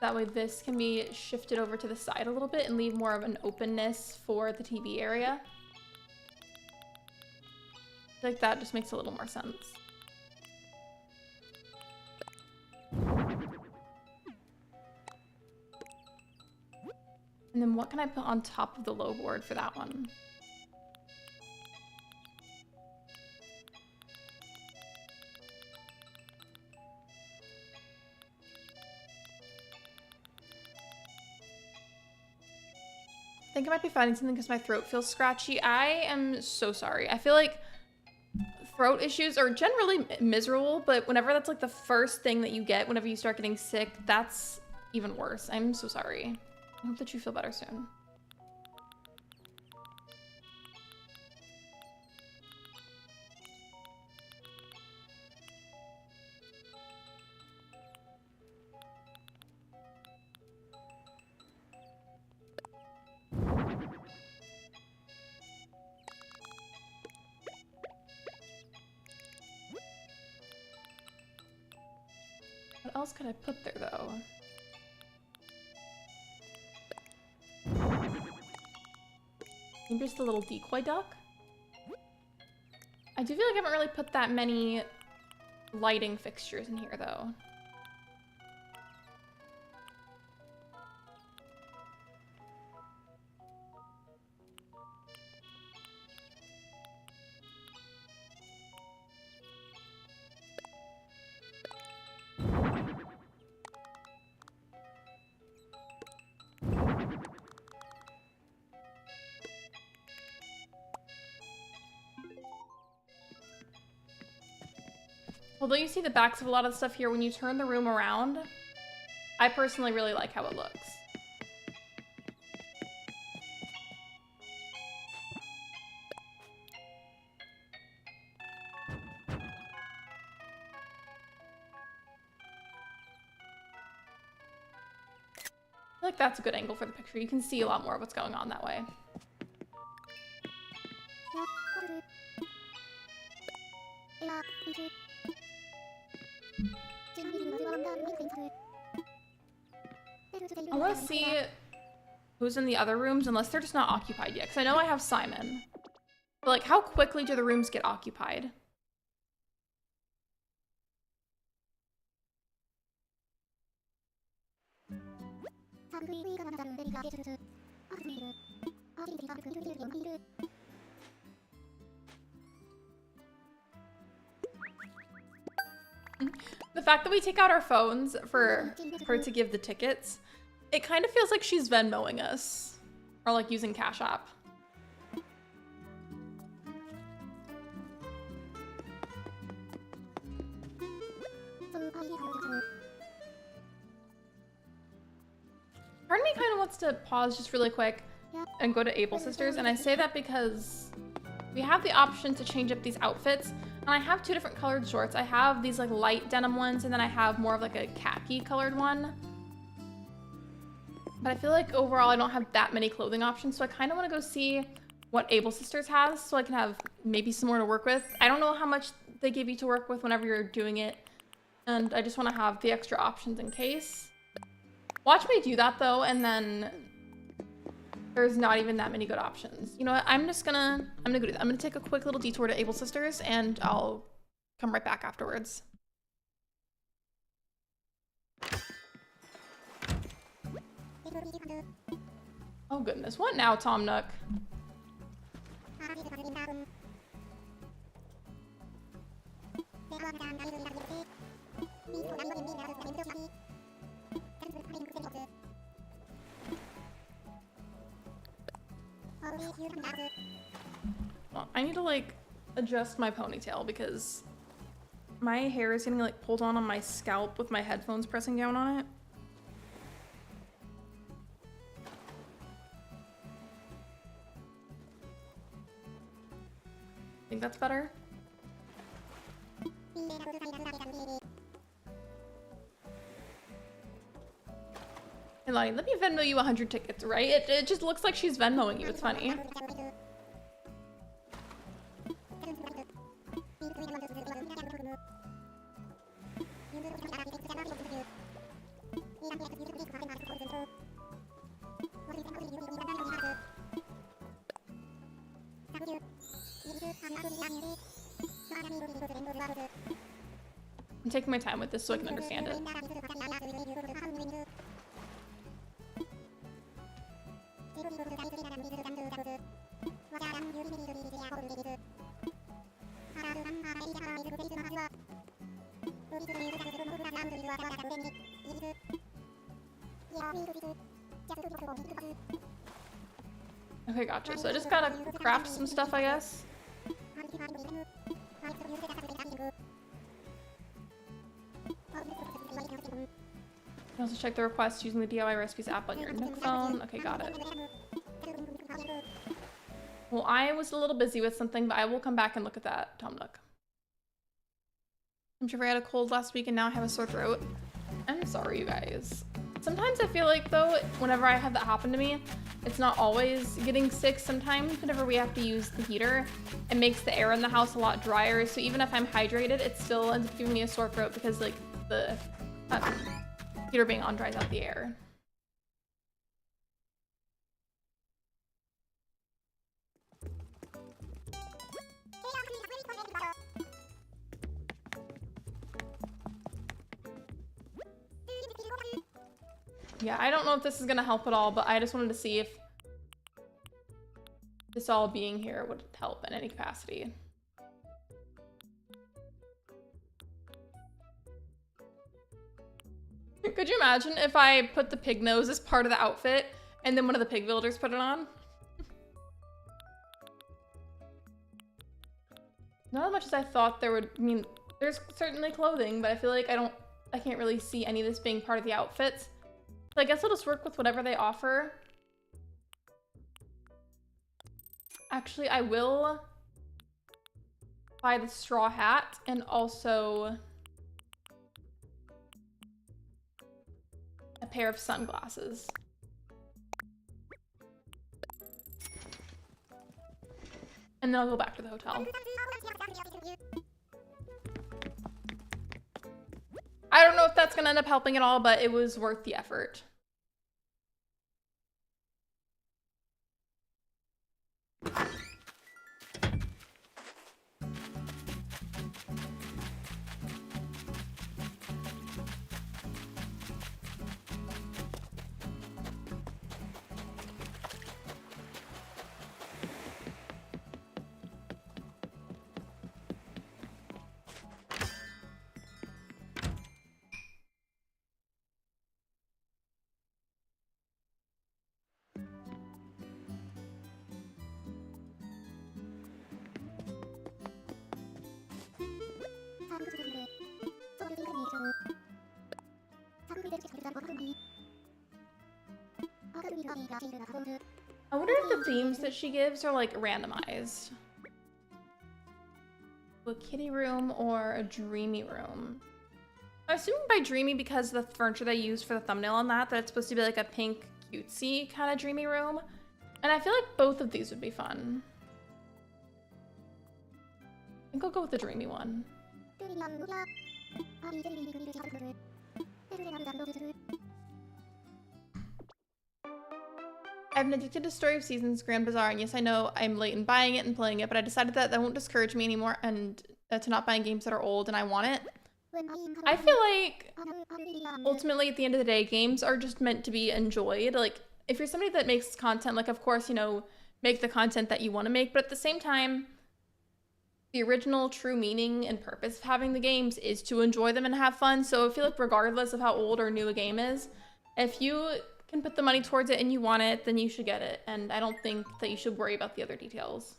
That way this can be shifted over to the side a little bit and leave more of an openness for the TV area. I feel like that just makes a little more sense. And then what can I put on top of the low board for that one? I think I might be finding something because my throat feels scratchy. I am so sorry. I feel like throat issues are generally miserable, but whenever that's like the first thing that you get whenever you start getting sick, that's even worse. I'm so sorry. I hope that you feel better soon. What else could I put there, though? Maybe just a little decoy duck? I do feel like I haven't really put that many lighting fixtures in here, though. Although you see the backs of a lot of stuff here, when you turn the room around, I personally really like how it looks. I feel like that's a good angle for the picture. You can see a lot more of what's going on that way. I want to see who's in the other rooms, unless they're just not occupied yet. Because I know I have Simon. But like, how quickly do the rooms get occupied? The fact that we take out our phones for her to give the tickets, it kind of feels like she's Venmoing us. Or like using Cash App. Part of me kind of wants to pause just really quick and go to Able Sisters, and I say that because we have the option to change up these outfits, and I have 2 different colored shorts. I have these like light denim ones, and then I have more of like a khaki colored one. But I feel like overall I don't have that many clothing options, so I kind of want to go see what Able Sisters has so I can have maybe some more to work with. I don't know how much they give you to work with whenever you're doing it, and I just want to have the extra options in case. Watch me do that though, and then there's not even that many good options. You know what? I'm gonna go do that. I'm gonna take a quick little detour to Able Sisters, and I'll come right back afterwards. Oh goodness, what now, Tom Nook? Well, I need to like adjust my ponytail because my hair is getting like pulled on my scalp with my headphones pressing down on it. Think that's better? Hey Lonnie, let me Venmo you 100 tickets, right? It just looks like she's Venmoing you. It's funny. I'm taking my time with this so I can understand it. Okay, gotcha. So I just gotta craft some stuff, I guess. You can also check the requests using the DIY recipes app on your Nook phone. Okay, got it. Well, I was a little busy with something, but I will come back and look at that, Tom Nook. I'm sure I had a cold last week and now I have a sore throat. I'm sorry, you guys. Sometimes I feel like, though, whenever I have that happen to me, it's not always getting sick. Sometimes whenever we have to use the heater, it makes the air in the house a lot drier. So even if I'm hydrated, it still ends up giving me a sore throat because, like, the heater being on dries out the air. Yeah, I don't know if this is gonna help at all, but I just wanted to see if this all being here would help in any capacity. Could you imagine if I put the pig nose as part of the outfit and then one of the pig villagers put it on? Not as much as I thought there would. I mean, there's certainly clothing, but I feel like I can't really see any of this being part of the outfits. So I guess I'll just work with whatever they offer. Actually, I will buy the straw hat and also a pair of sunglasses. And then I'll go back to the hotel. I don't know if that's gonna end up helping at all, but it was worth the effort. I wonder if the themes that she gives are like randomized. A kitty room or a dreamy room. I'm assuming by dreamy because the furniture they used for the thumbnail on that it's supposed to be like a pink cutesy kind of dreamy room. And I feel like both of these would be fun. I think I'll go with the dreamy one. I've been addicted to Story of Seasons Grand Bazaar, and yes, I know I'm late in buying it and playing it, but I decided that that won't discourage me anymore and to not buying games that are old and I want it. I feel like ultimately at the end of the day, games are just meant to be enjoyed. Like if you're somebody that makes content, like of course, you know, make the content that you want to make, but at the same time, the original true meaning and purpose of having the games is to enjoy them and have fun. So I feel like regardless of how old or new a game is, if you can put the money towards it and you want it, then you should get it. And I don't think that you should worry about the other details.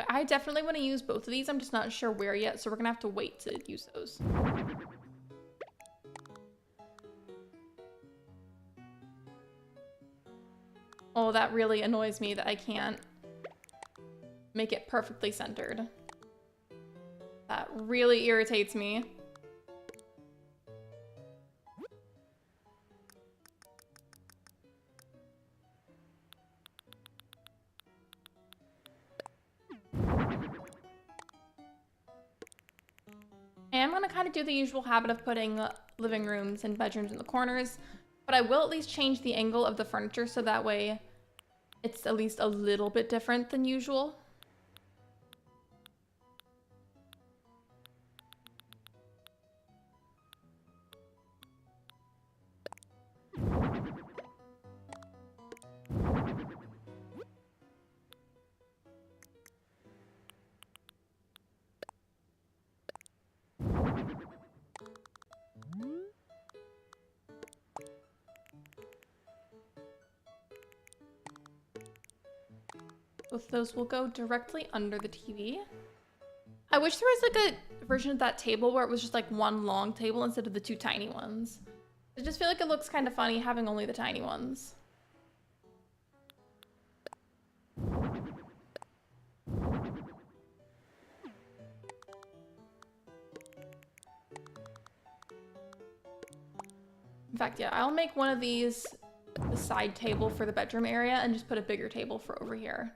I definitely want to use both of these. I'm just not sure where yet, so we're gonna have to wait to use those. Oh, that really annoys me that I can't make it perfectly centered. That really irritates me. I am going to kind of do the usual habit of putting living rooms and bedrooms in the corners, but I will at least change the angle of the furniture so that way it's at least a little bit different than usual. Both of those will go directly under the TV. I wish there was like a version of that table where it was just like one long table instead of the two tiny ones. I just feel like it looks kind of funny having only the tiny ones. In fact, yeah, I'll make one of these the side table for the bedroom area and just put a bigger table for over here.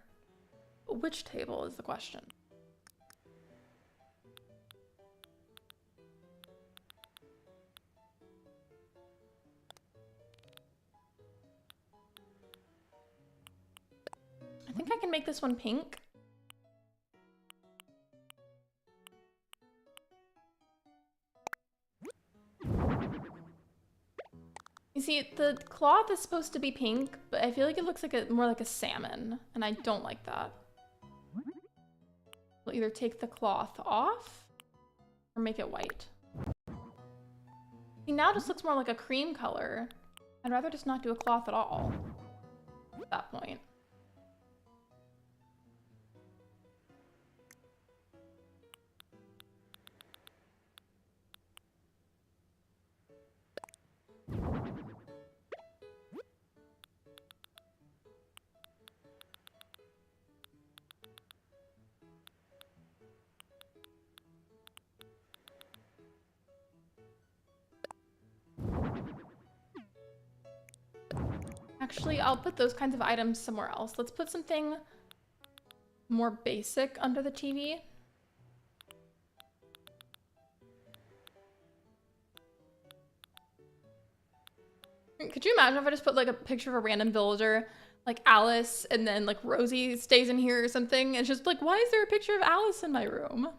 But which table is the question? I think I can make this one pink. You see, the cloth is supposed to be pink, but I feel like it looks like more like a salmon, and I don't like that. We'll either take the cloth off or make it white. See, now it just looks more like a cream color. I'd rather just not do a cloth at all at that point. Actually, I'll put those kinds of items somewhere else. Let's put something more basic under the TV. Could you imagine if I just put like a picture of a random villager, like Alice, and then like Rosie stays in here or something? It's just like, why is there a picture of Alice in my room?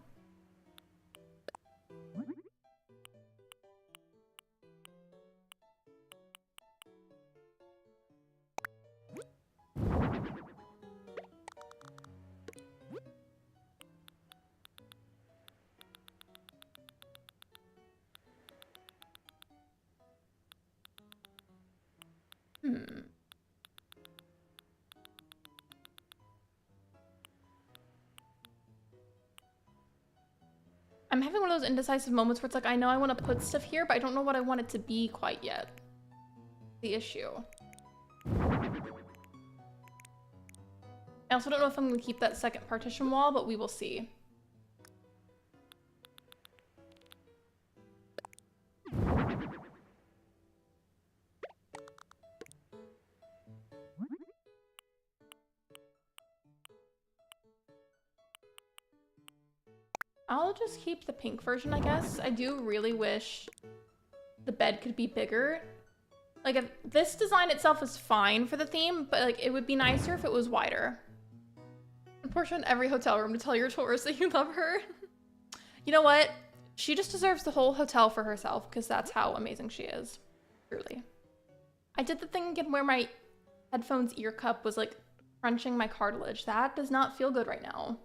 I'm having one of those indecisive moments where it's like, I know I want to put stuff here, but I don't know what I want it to be quite yet. The issue. I also don't know if I'm going to keep that second partition wall, but we will see. I'll just keep the pink version, I guess. I do really wish the bed could be bigger. Like, if this design itself is fine for the theme, but like, it would be nicer if it was wider. Portion every hotel room to tell your tourists that you love her. You know what? She just deserves the whole hotel for herself, because that's how amazing she is. Truly. I did the thing again where my headphones ear cup was like crunching my cartilage. That does not feel good right now.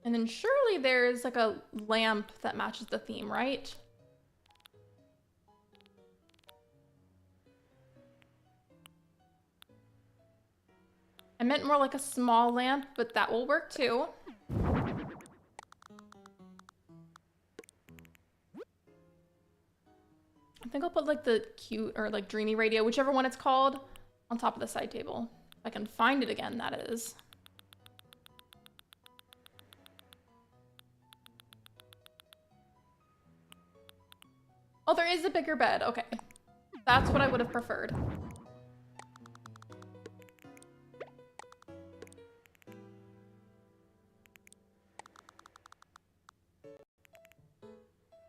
And then surely there's like a lamp that matches the theme, right? I meant more like a small lamp, but that will work too. I think I'll put like the cute or like dreamy radio, whichever one it's called, on top of the side table. If I can find it again, that is. Oh, there is a bigger bed. Okay. That's what I would have preferred.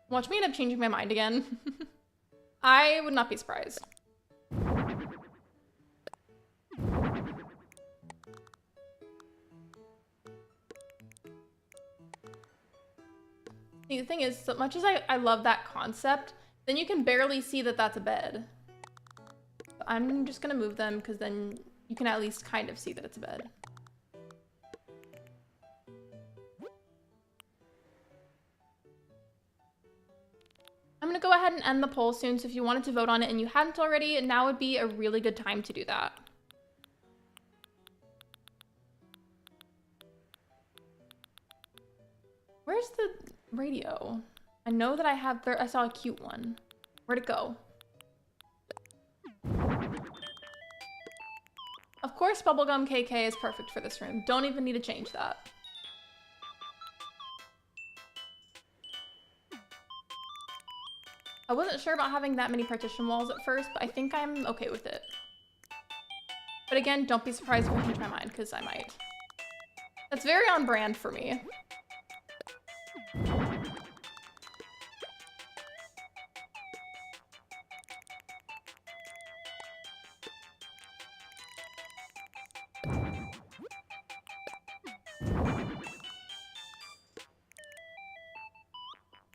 Watch me end up changing my mind again. I would not be surprised. See, the thing is, so much as I love that concept, then you can barely see that that's a bed. I'm just gonna move them because then you can at least kind of see that it's a bed. I'm gonna go ahead and end the poll soon, so if you wanted to vote on it and you hadn't already, now would be a really good time to do that. Where's the radio? I know that I saw a cute one. Where'd it go? Of course, Bubblegum KK is perfect for this room. Don't even need to change that. I wasn't sure about having that many partition walls at first, but I think I'm okay with it. But again, don't be surprised if I change my mind, because I might. That's very on brand for me.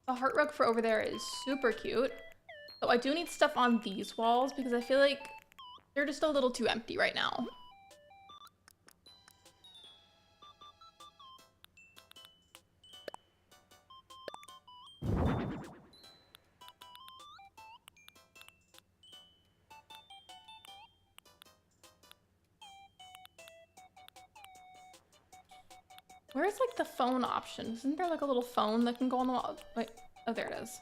The heart rug for over there is super cute. So I do need stuff on these walls because I feel like they're just a little too empty right now. Where's like the phone option? Isn't there like a little phone that can go on the wall? Wait, oh, there it is.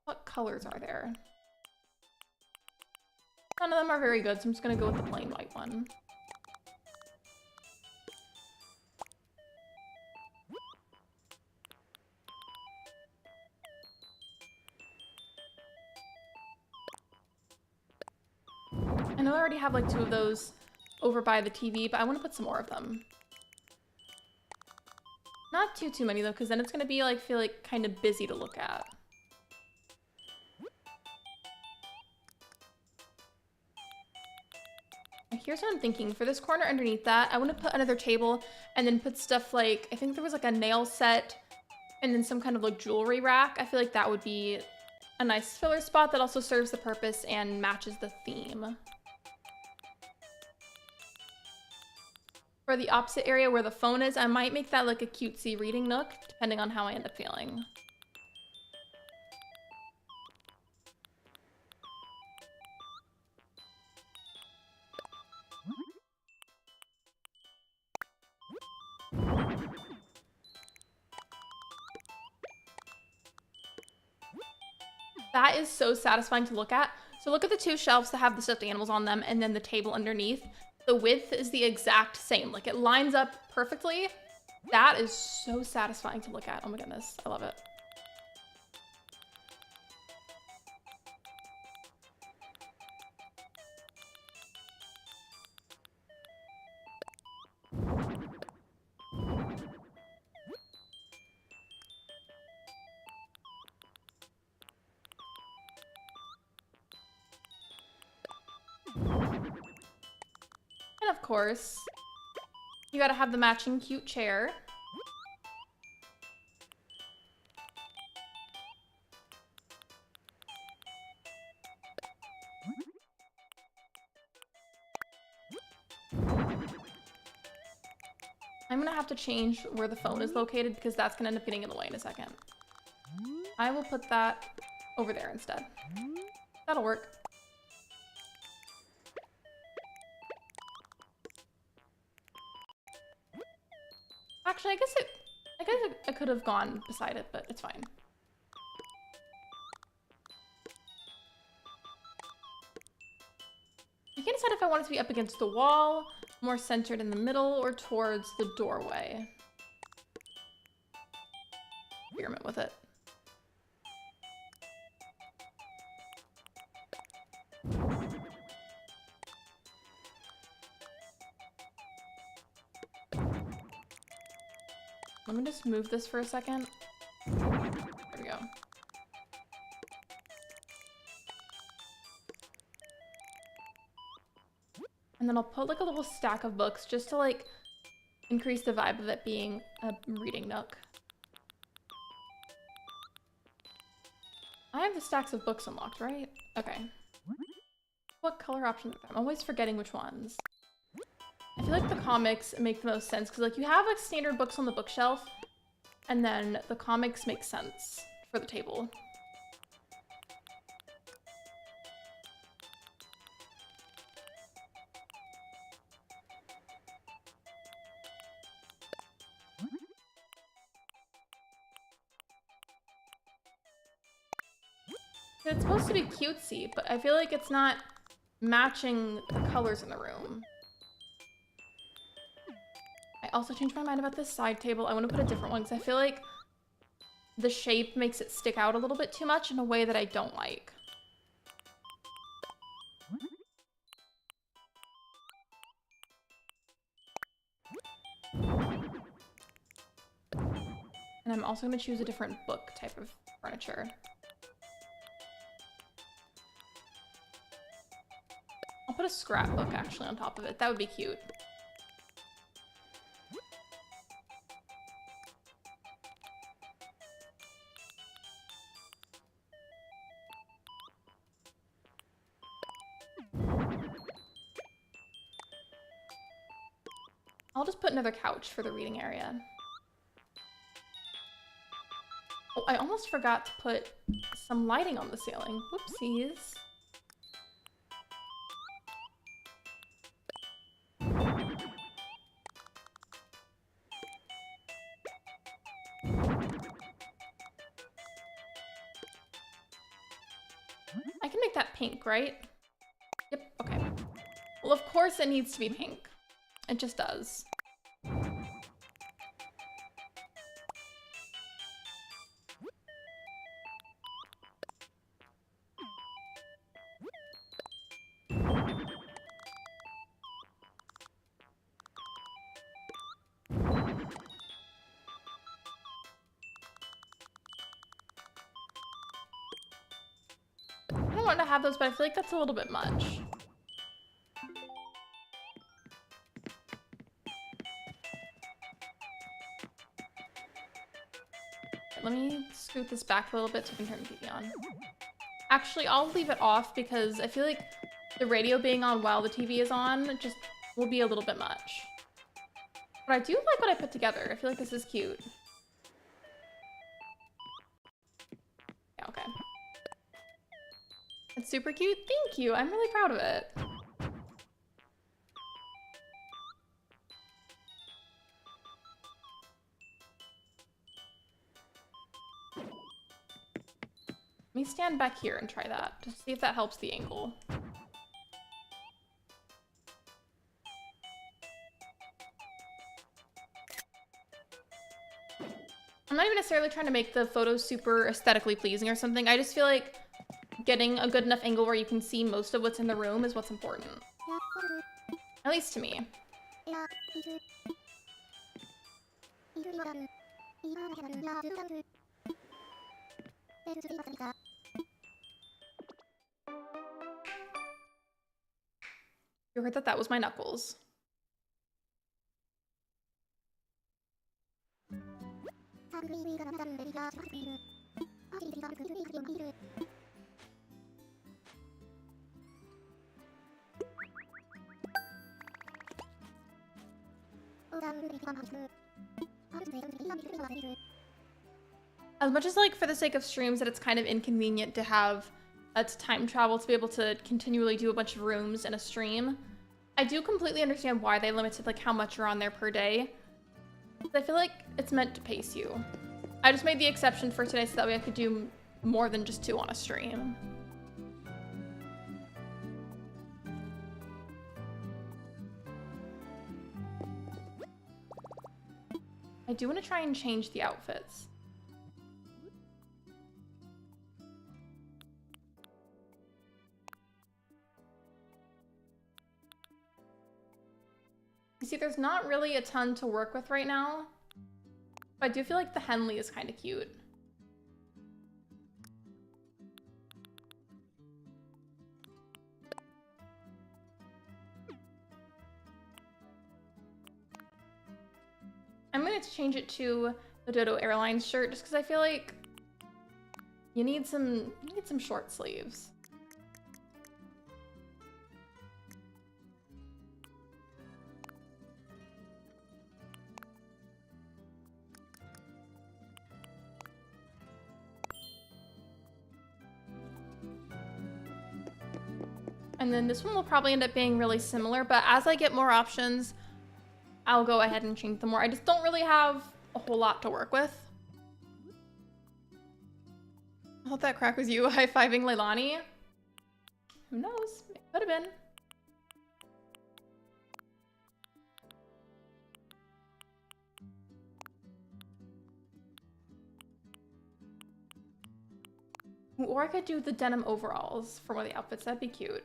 What colors are there? None of them are very good, so I'm just gonna go with the plain white one. I know I already have like 2 of those over by the TV, but I want to put some more of them. Not too many though, because then it's gonna be like, feel like kind of busy to look at. Here's what I'm thinking. For this corner underneath that, I want to put another table and then put stuff like, I think there was like a nail set and then some kind of like jewelry rack. I feel like that would be a nice filler spot that also serves the purpose and matches the theme. For the opposite area where the phone is, I might make that like a cutesy reading nook, depending on how I end up feeling. That is so satisfying to look at. So look at the two shelves that have the stuffed animals on them and then the table underneath. The width is the exact same. Like it lines up perfectly. That is so satisfying to look at. Oh my goodness, I love it. And of course, you gotta have the matching cute chair. I'm gonna have to change where the phone is located because that's gonna end up getting in the way in a second. I will put that over there instead. That'll work. Actually, I guess I could have gone beside it, but it's fine. I can't decide if I want it to be up against the wall, more centered in the middle, or towards the doorway. Experiment with it. Let me just move this for a second. There we go. And then I'll put like a little stack of books just to like increase the vibe of it being a reading nook. I have the stacks of books unlocked, right? Okay. What color options are there? I'm always forgetting which ones. I feel like the comics make the most sense because like you have like standard books on the bookshelf and then the comics make sense for the table. It's supposed to be cutesy, but I feel like it's not matching the colors in the room. I also changed my mind about this side table. I want to put a different one because I feel like the shape makes it stick out a little bit too much in a way that I don't like. And I'm also going to choose a different book type of furniture. I'll put a scrapbook actually on top of it. That would be cute. I'll just put another couch for the reading area. Oh, I almost forgot to put some lighting on the ceiling. Whoopsies. I can make that pink, right? Yep, okay. Well, of course it needs to be pink. It just does. I don't want to have those, but I feel like that's a little bit much. Let me scoot this back a little bit so we can turn the TV on. Actually, I'll leave it off because I feel like the radio being on while the TV is on just will be a little bit much. But I do like what I put together. I feel like this is cute. Yeah, okay. It's super cute. Thank you. I'm really proud of it. Let me stand back here and try that to see if that helps the angle. I'm not even necessarily trying to make the photos super aesthetically pleasing or something. I just feel like getting a good enough angle where you can see most of what's in the room is what's important. At least to me. You heard that that was my knuckles. As much as, like, for the sake of streams that it's kind of inconvenient to have to time travel to be able to continually do a bunch of rooms in a stream, I do completely understand why they limited, like, how much you're on there per day. I feel like it's meant to pace you. I just made the exception for today so that way I could do more than just 2 on a stream. I do want to try and change the outfits. You see, there's not really a ton to work with right now, but I do feel like the Henley is kind of cute. I'm going to change it to the Dodo Airlines shirt just because I feel like you need some short sleeves. And then this one will probably end up being really similar, but as I get more options, I'll go ahead and change them more. I just don't really have a whole lot to work with. I hope that crack was you high-fiving Leilani. Who knows? It could have been. Or I could do the denim overalls for one of the outfits. That'd be cute.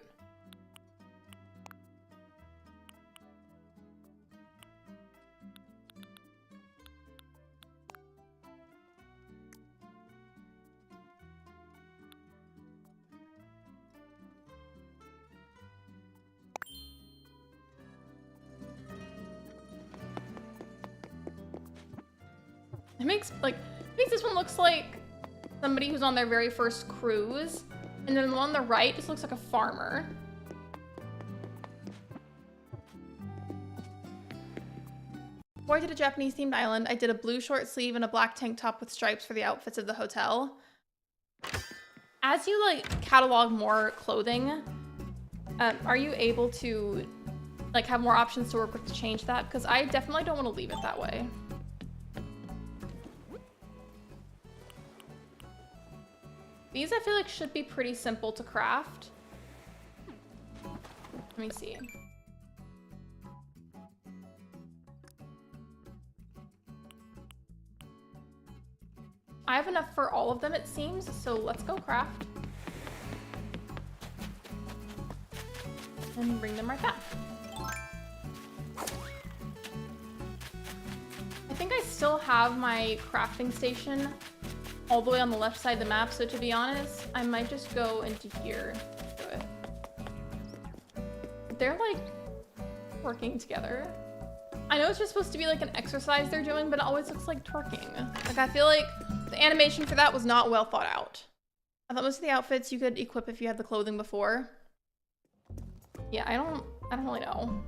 It makes this one looks like somebody who's on their very first cruise, and then the one on the right just looks like a farmer. Before I did a Japanese themed island, I did a blue short sleeve and a black tank top with stripes for the outfits of the hotel. As you like catalog more clothing, are you able to like have more options to work with to change that? Because I definitely don't want to leave it that way. These I feel like should be pretty simple to craft. Let me see. I have enough for all of them, it seems, so let's go craft. And bring them right back. I think I still have my crafting station all the way on the left side of the map, so to be honest, I might just go into here. Do it. They're like working together. I know it's just supposed to be like an exercise they're doing, but it always looks like twerking. Like I feel like the animation for that was not well thought out. I thought most of the outfits you could equip if you had the clothing before. Yeah, I don't really know.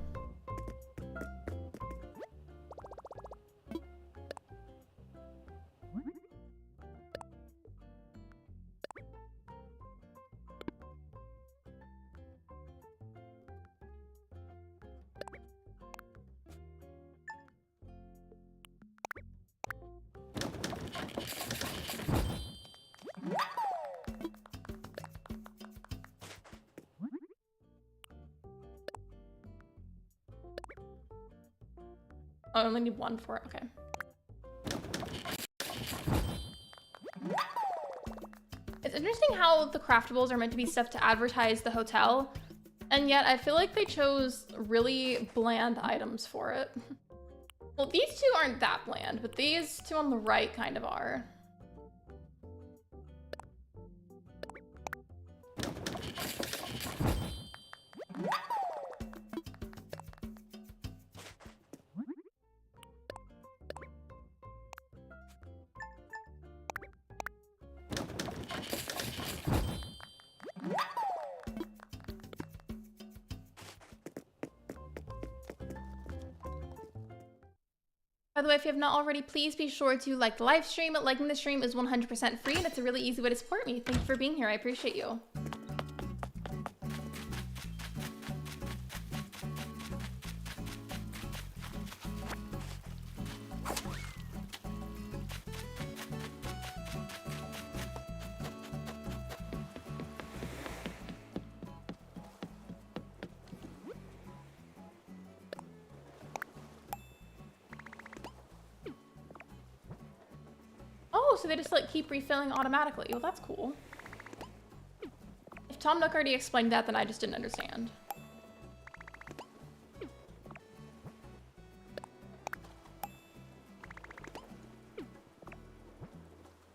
Oh, I only need one for it. Okay. It's interesting how the craftables are meant to be stuff to advertise the hotel, and yet I feel like they chose really bland items for it. Well, these two aren't that bland, but these two on the right kind of are. By the way, if you have not already, please be sure to like the live stream. Liking the stream is 100% free, and it's a really easy way to support me. Thank you for being here. I appreciate you. Oh, so they just like keep refilling automatically. Well, that's cool. If Tom Nook already explained that, then I just didn't understand.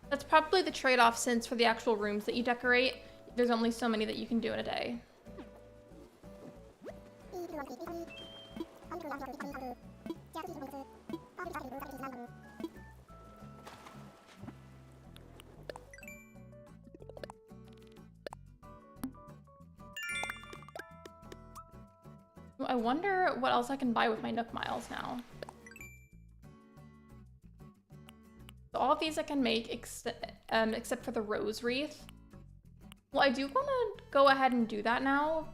That's probably the trade-off, since for the actual rooms that you decorate, there's only so many that you can do in a day. I wonder what else I can buy with my Nook miles now. So all of these I can make except for the rose wreath. Well, I do want to go ahead and do that now.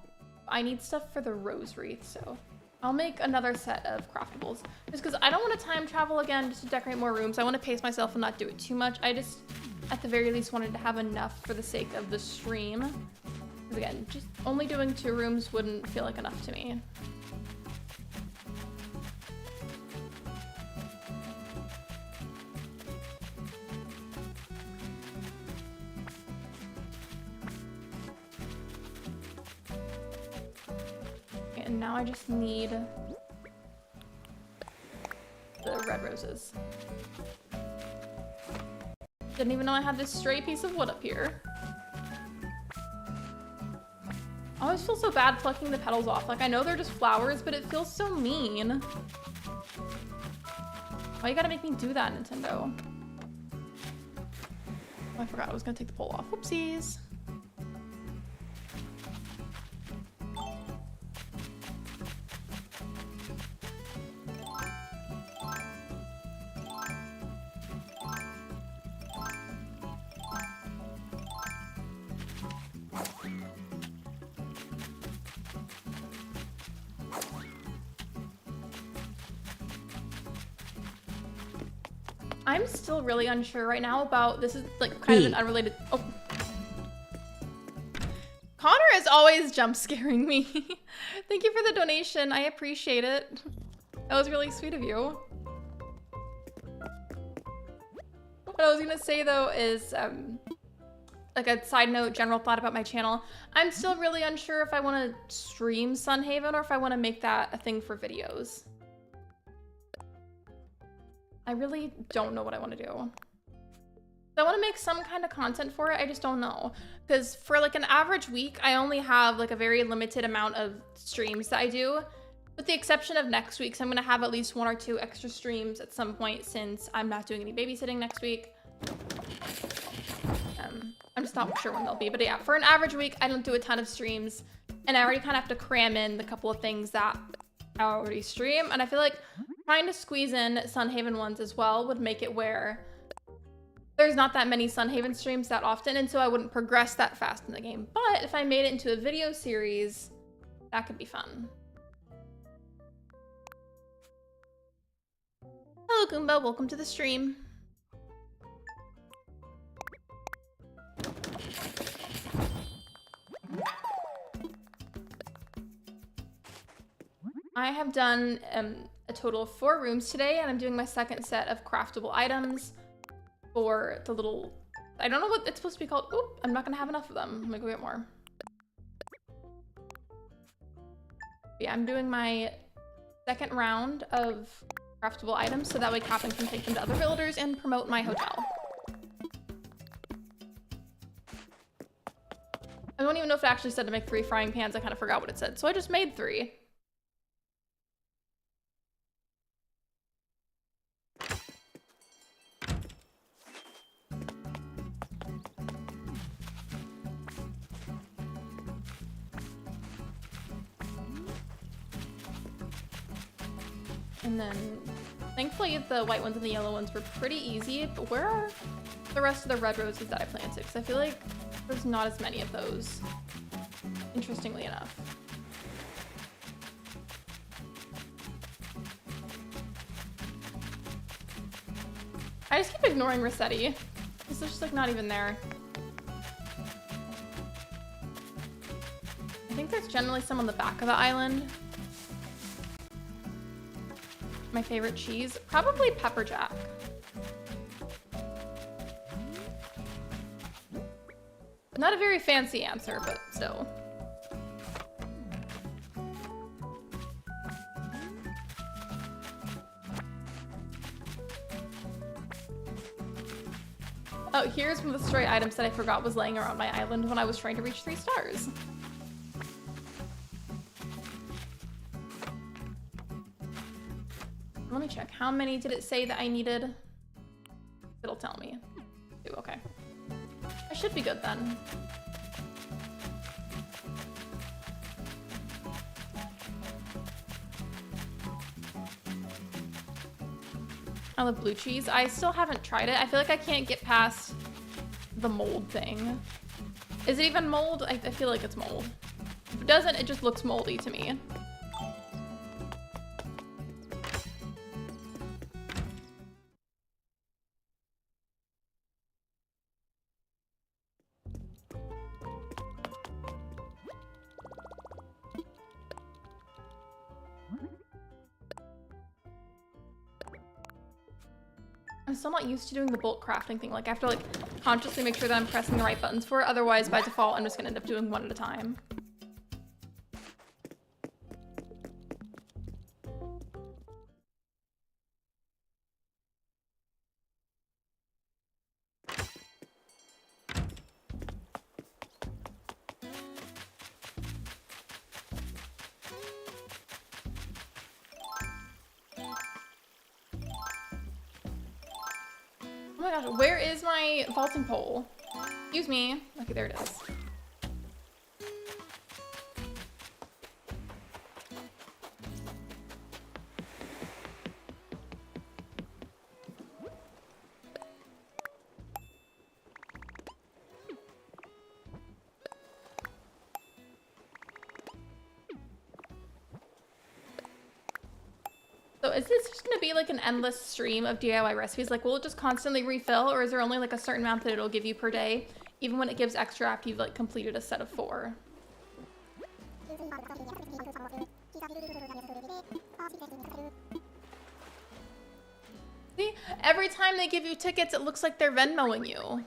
I need stuff for the rose wreath, so I'll make another set of craftables. Just because I don't want to time travel again just to decorate more rooms. I want to pace myself and not do it too much. I just, at the very least, wanted to have enough for the sake of the stream. Because again, just only doing 2 rooms wouldn't feel like enough to me. And now I just need the red roses. Didn't even know I had this stray piece of wood up here. I always feel so bad plucking the petals off. Like, I know they're just flowers, but it feels so mean. Why you gotta make me do that, Nintendo? Oh, I forgot I was gonna take the pole off. Whoopsies. I'm still really unsure right now about, this is like kind of an unrelated, oh. Connor is always jump scaring me. Thank you for the donation, I appreciate it. That was really sweet of you. What I was gonna say though is, like a side note, general thought about my channel. I'm still really unsure if I want to stream Sunhaven or if I want to make that a thing for videos. I really don't know what I want to do. I want to make some kind of content for it, I just don't know. Because for like an average week, I only have like a very limited amount of streams that I do. With the exception of next week, so I'm going to have at least 1 or 2 extra streams at some point since I'm not doing any babysitting next week. I'm just not sure when they'll be. But yeah, for an average week, I don't do a ton of streams. And I already kind of have to cram in the couple of things that I already stream. And I feel like trying to squeeze in Sunhaven ones as well would make it where there's not that many Sunhaven streams that often, and so I wouldn't progress that fast in the game. But if I made it into a video series, that could be fun. Hello Goomba, welcome to the stream. I have done a total of 4 rooms today, and I'm doing my second set of craftable items for the little, I don't know what it's supposed to be called. Oop, I'm not gonna have enough of them. I'm gonna go get more. Yeah, I'm doing my second round of craftable items so that way Captain can take them to other villagers and promote my hotel. I don't even know if it actually said to make 3 frying pans. I kind of forgot what it said, so I just made 3. And then, thankfully, the white ones and the yellow ones were pretty easy, but where are the rest of the red roses that I planted? Because I feel like there's not as many of those, interestingly enough. I just keep ignoring Rossetti. This is just like not even there. I think there's generally some on the back of the island. My favorite cheese, probably pepper jack. Not a very fancy answer, but still. Oh, here's one of the stray items that I forgot was laying around my island when I was trying to reach 3 stars. Let me check. How many did it say that I needed? It'll tell me. 2, okay. I should be good then. I love blue cheese. I still haven't tried it. I feel like I can't get past the mold thing. Is it even mold? I feel like it's mold. If it doesn't, it just looks moldy to me. I'm still not used to doing the bulk crafting thing. Like, I have to, like, consciously make sure that I'm pressing the right buttons for it. Otherwise, by default, I'm just gonna end up doing one at a time. Oh my gosh, where is my vaulting pole? Excuse me. Okay, there it is. So is this just gonna be like an endless stream of DIY recipes? Like, will it just constantly refill, or is there only like a certain amount that it'll give you per day, even when it gives extra after you've like completed a set of 4? See, every time they give you tickets, it looks like they're Venmoing you.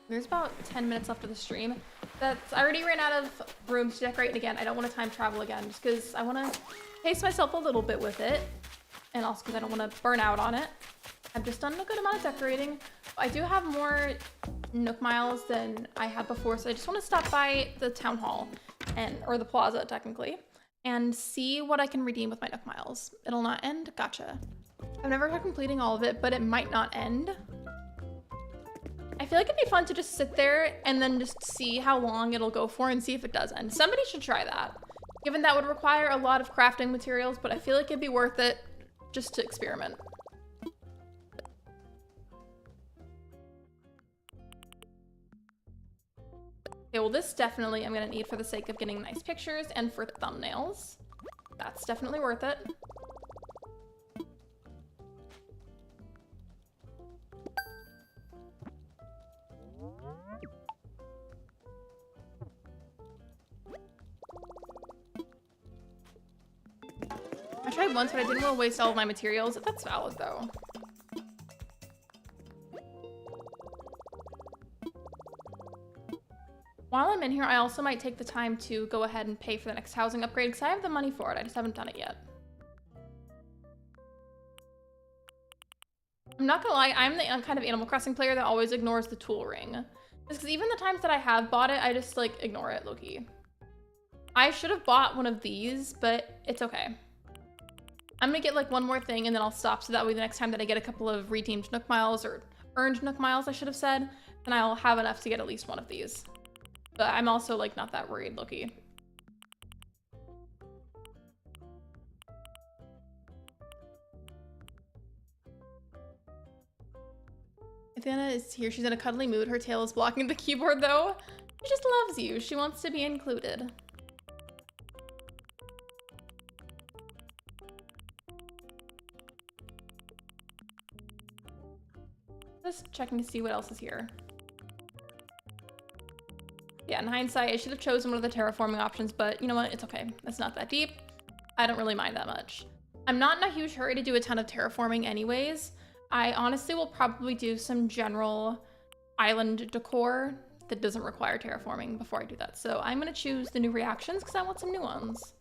There's about 10 minutes left of the stream. I already ran out of rooms to decorate, and again, I don't want to time travel again, just because I want to pace myself a little bit with it, and also because I don't want to burn out on it. I've just done a good amount of decorating. I do have more Nook miles than I had before, so I just want to stop by the town hall, or the plaza technically, and see what I can redeem with my Nook miles. It'll not end? Gotcha. I've never tried completing all of it, but it might not end. I feel like it'd be fun to just sit there and then just see how long it'll go for and see if it does end. Somebody should try that. Given that would require a lot of crafting materials, but I feel like it'd be worth it just to experiment. Okay, well this definitely I'm gonna need for the sake of getting nice pictures and for thumbnails. That's definitely worth it. I tried once, but I didn't want to waste all of my materials. That's valid, though. While I'm in here, I also might take the time to go ahead and pay for the next housing upgrade, because I have the money for it. I just haven't done it yet. I'm not gonna lie, I'm the kind of Animal Crossing player that always ignores the tool ring. Just because even the times that I have bought it, I just, like, ignore it, low-key. I should have bought one of these, but it's okay. I'm gonna get like one more thing and then I'll stop, so that way the next time that I get a couple of redeemed Nook Miles, or earned Nook Miles I should have said, then I'll have enough to get at least one of these. But I'm also like not that worried, low-key. Athena is here. She's in a cuddly mood. Her tail is blocking the keyboard though. She just loves you. She wants to be included. Just checking to see what else is here. Yeah, in hindsight, I should have chosen one of the terraforming options, but you know what? It's okay. It's not that deep. I don't really mind that much. I'm not in a huge hurry to do a ton of terraforming anyways. I honestly will probably do some general island decor that doesn't require terraforming before I do that. So I'm gonna choose the new reactions because I want some new ones.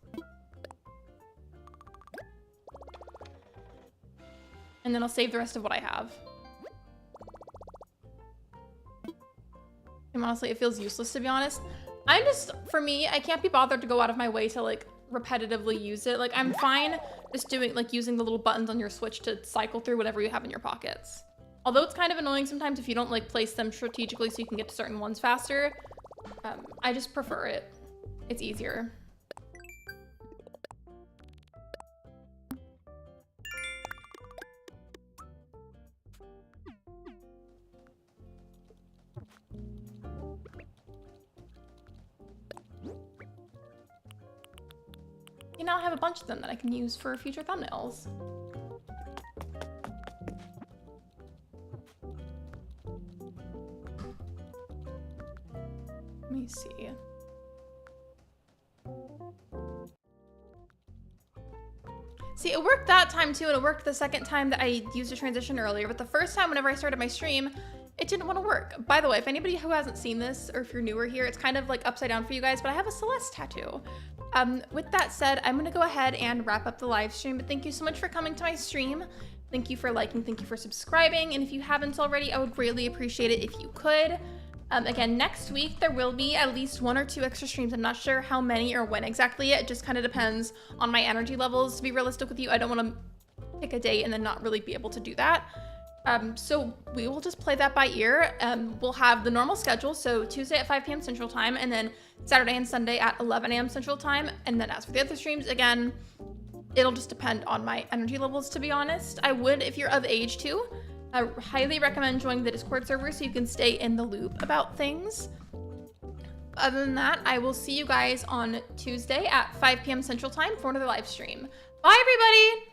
And then I'll save the rest of what I have. And honestly, it feels useless to be honest. I'm just, for me, I can't be bothered to go out of my way to like repetitively use it. Like I'm fine just doing like using the little buttons on your Switch to cycle through whatever you have in your pockets. Although it's kind of annoying sometimes if you don't like place them strategically so you can get to certain ones faster. I just prefer it. It's easier. You now have a bunch of them that I can use for future thumbnails. Let me see. See, it worked that time too, and it worked the second time that I used a transition earlier, but the first time whenever I started my stream, it didn't want to work. By the way, if anybody who hasn't seen this, or if you're newer here, it's kind of like upside down for you guys, but I have a Celeste tattoo. With that said, I'm gonna go ahead and wrap up the live stream, but thank you so much for coming to my stream. Thank you for liking, thank you for subscribing, and if you haven't already, I would greatly appreciate it if you could. Again, next week, there will be at least 1 or 2 extra streams. I'm not sure how many or when exactly yet. It just kind of depends on my energy levels. To be realistic with you, I don't want to pick a date and then not really be able to do that. So we will just play that by ear. We'll have the normal schedule, so Tuesday at 5 p.m. Central Time, and then Saturday and Sunday at 11 a.m. Central Time. And then as for the other streams, again, it'll just depend on my energy levels, to be honest. I would, if you're of age too, I highly recommend joining the Discord server so you can stay in the loop about things. Other than that, I will see you guys on Tuesday at 5 p.m. Central Time for another live stream. Bye, everybody!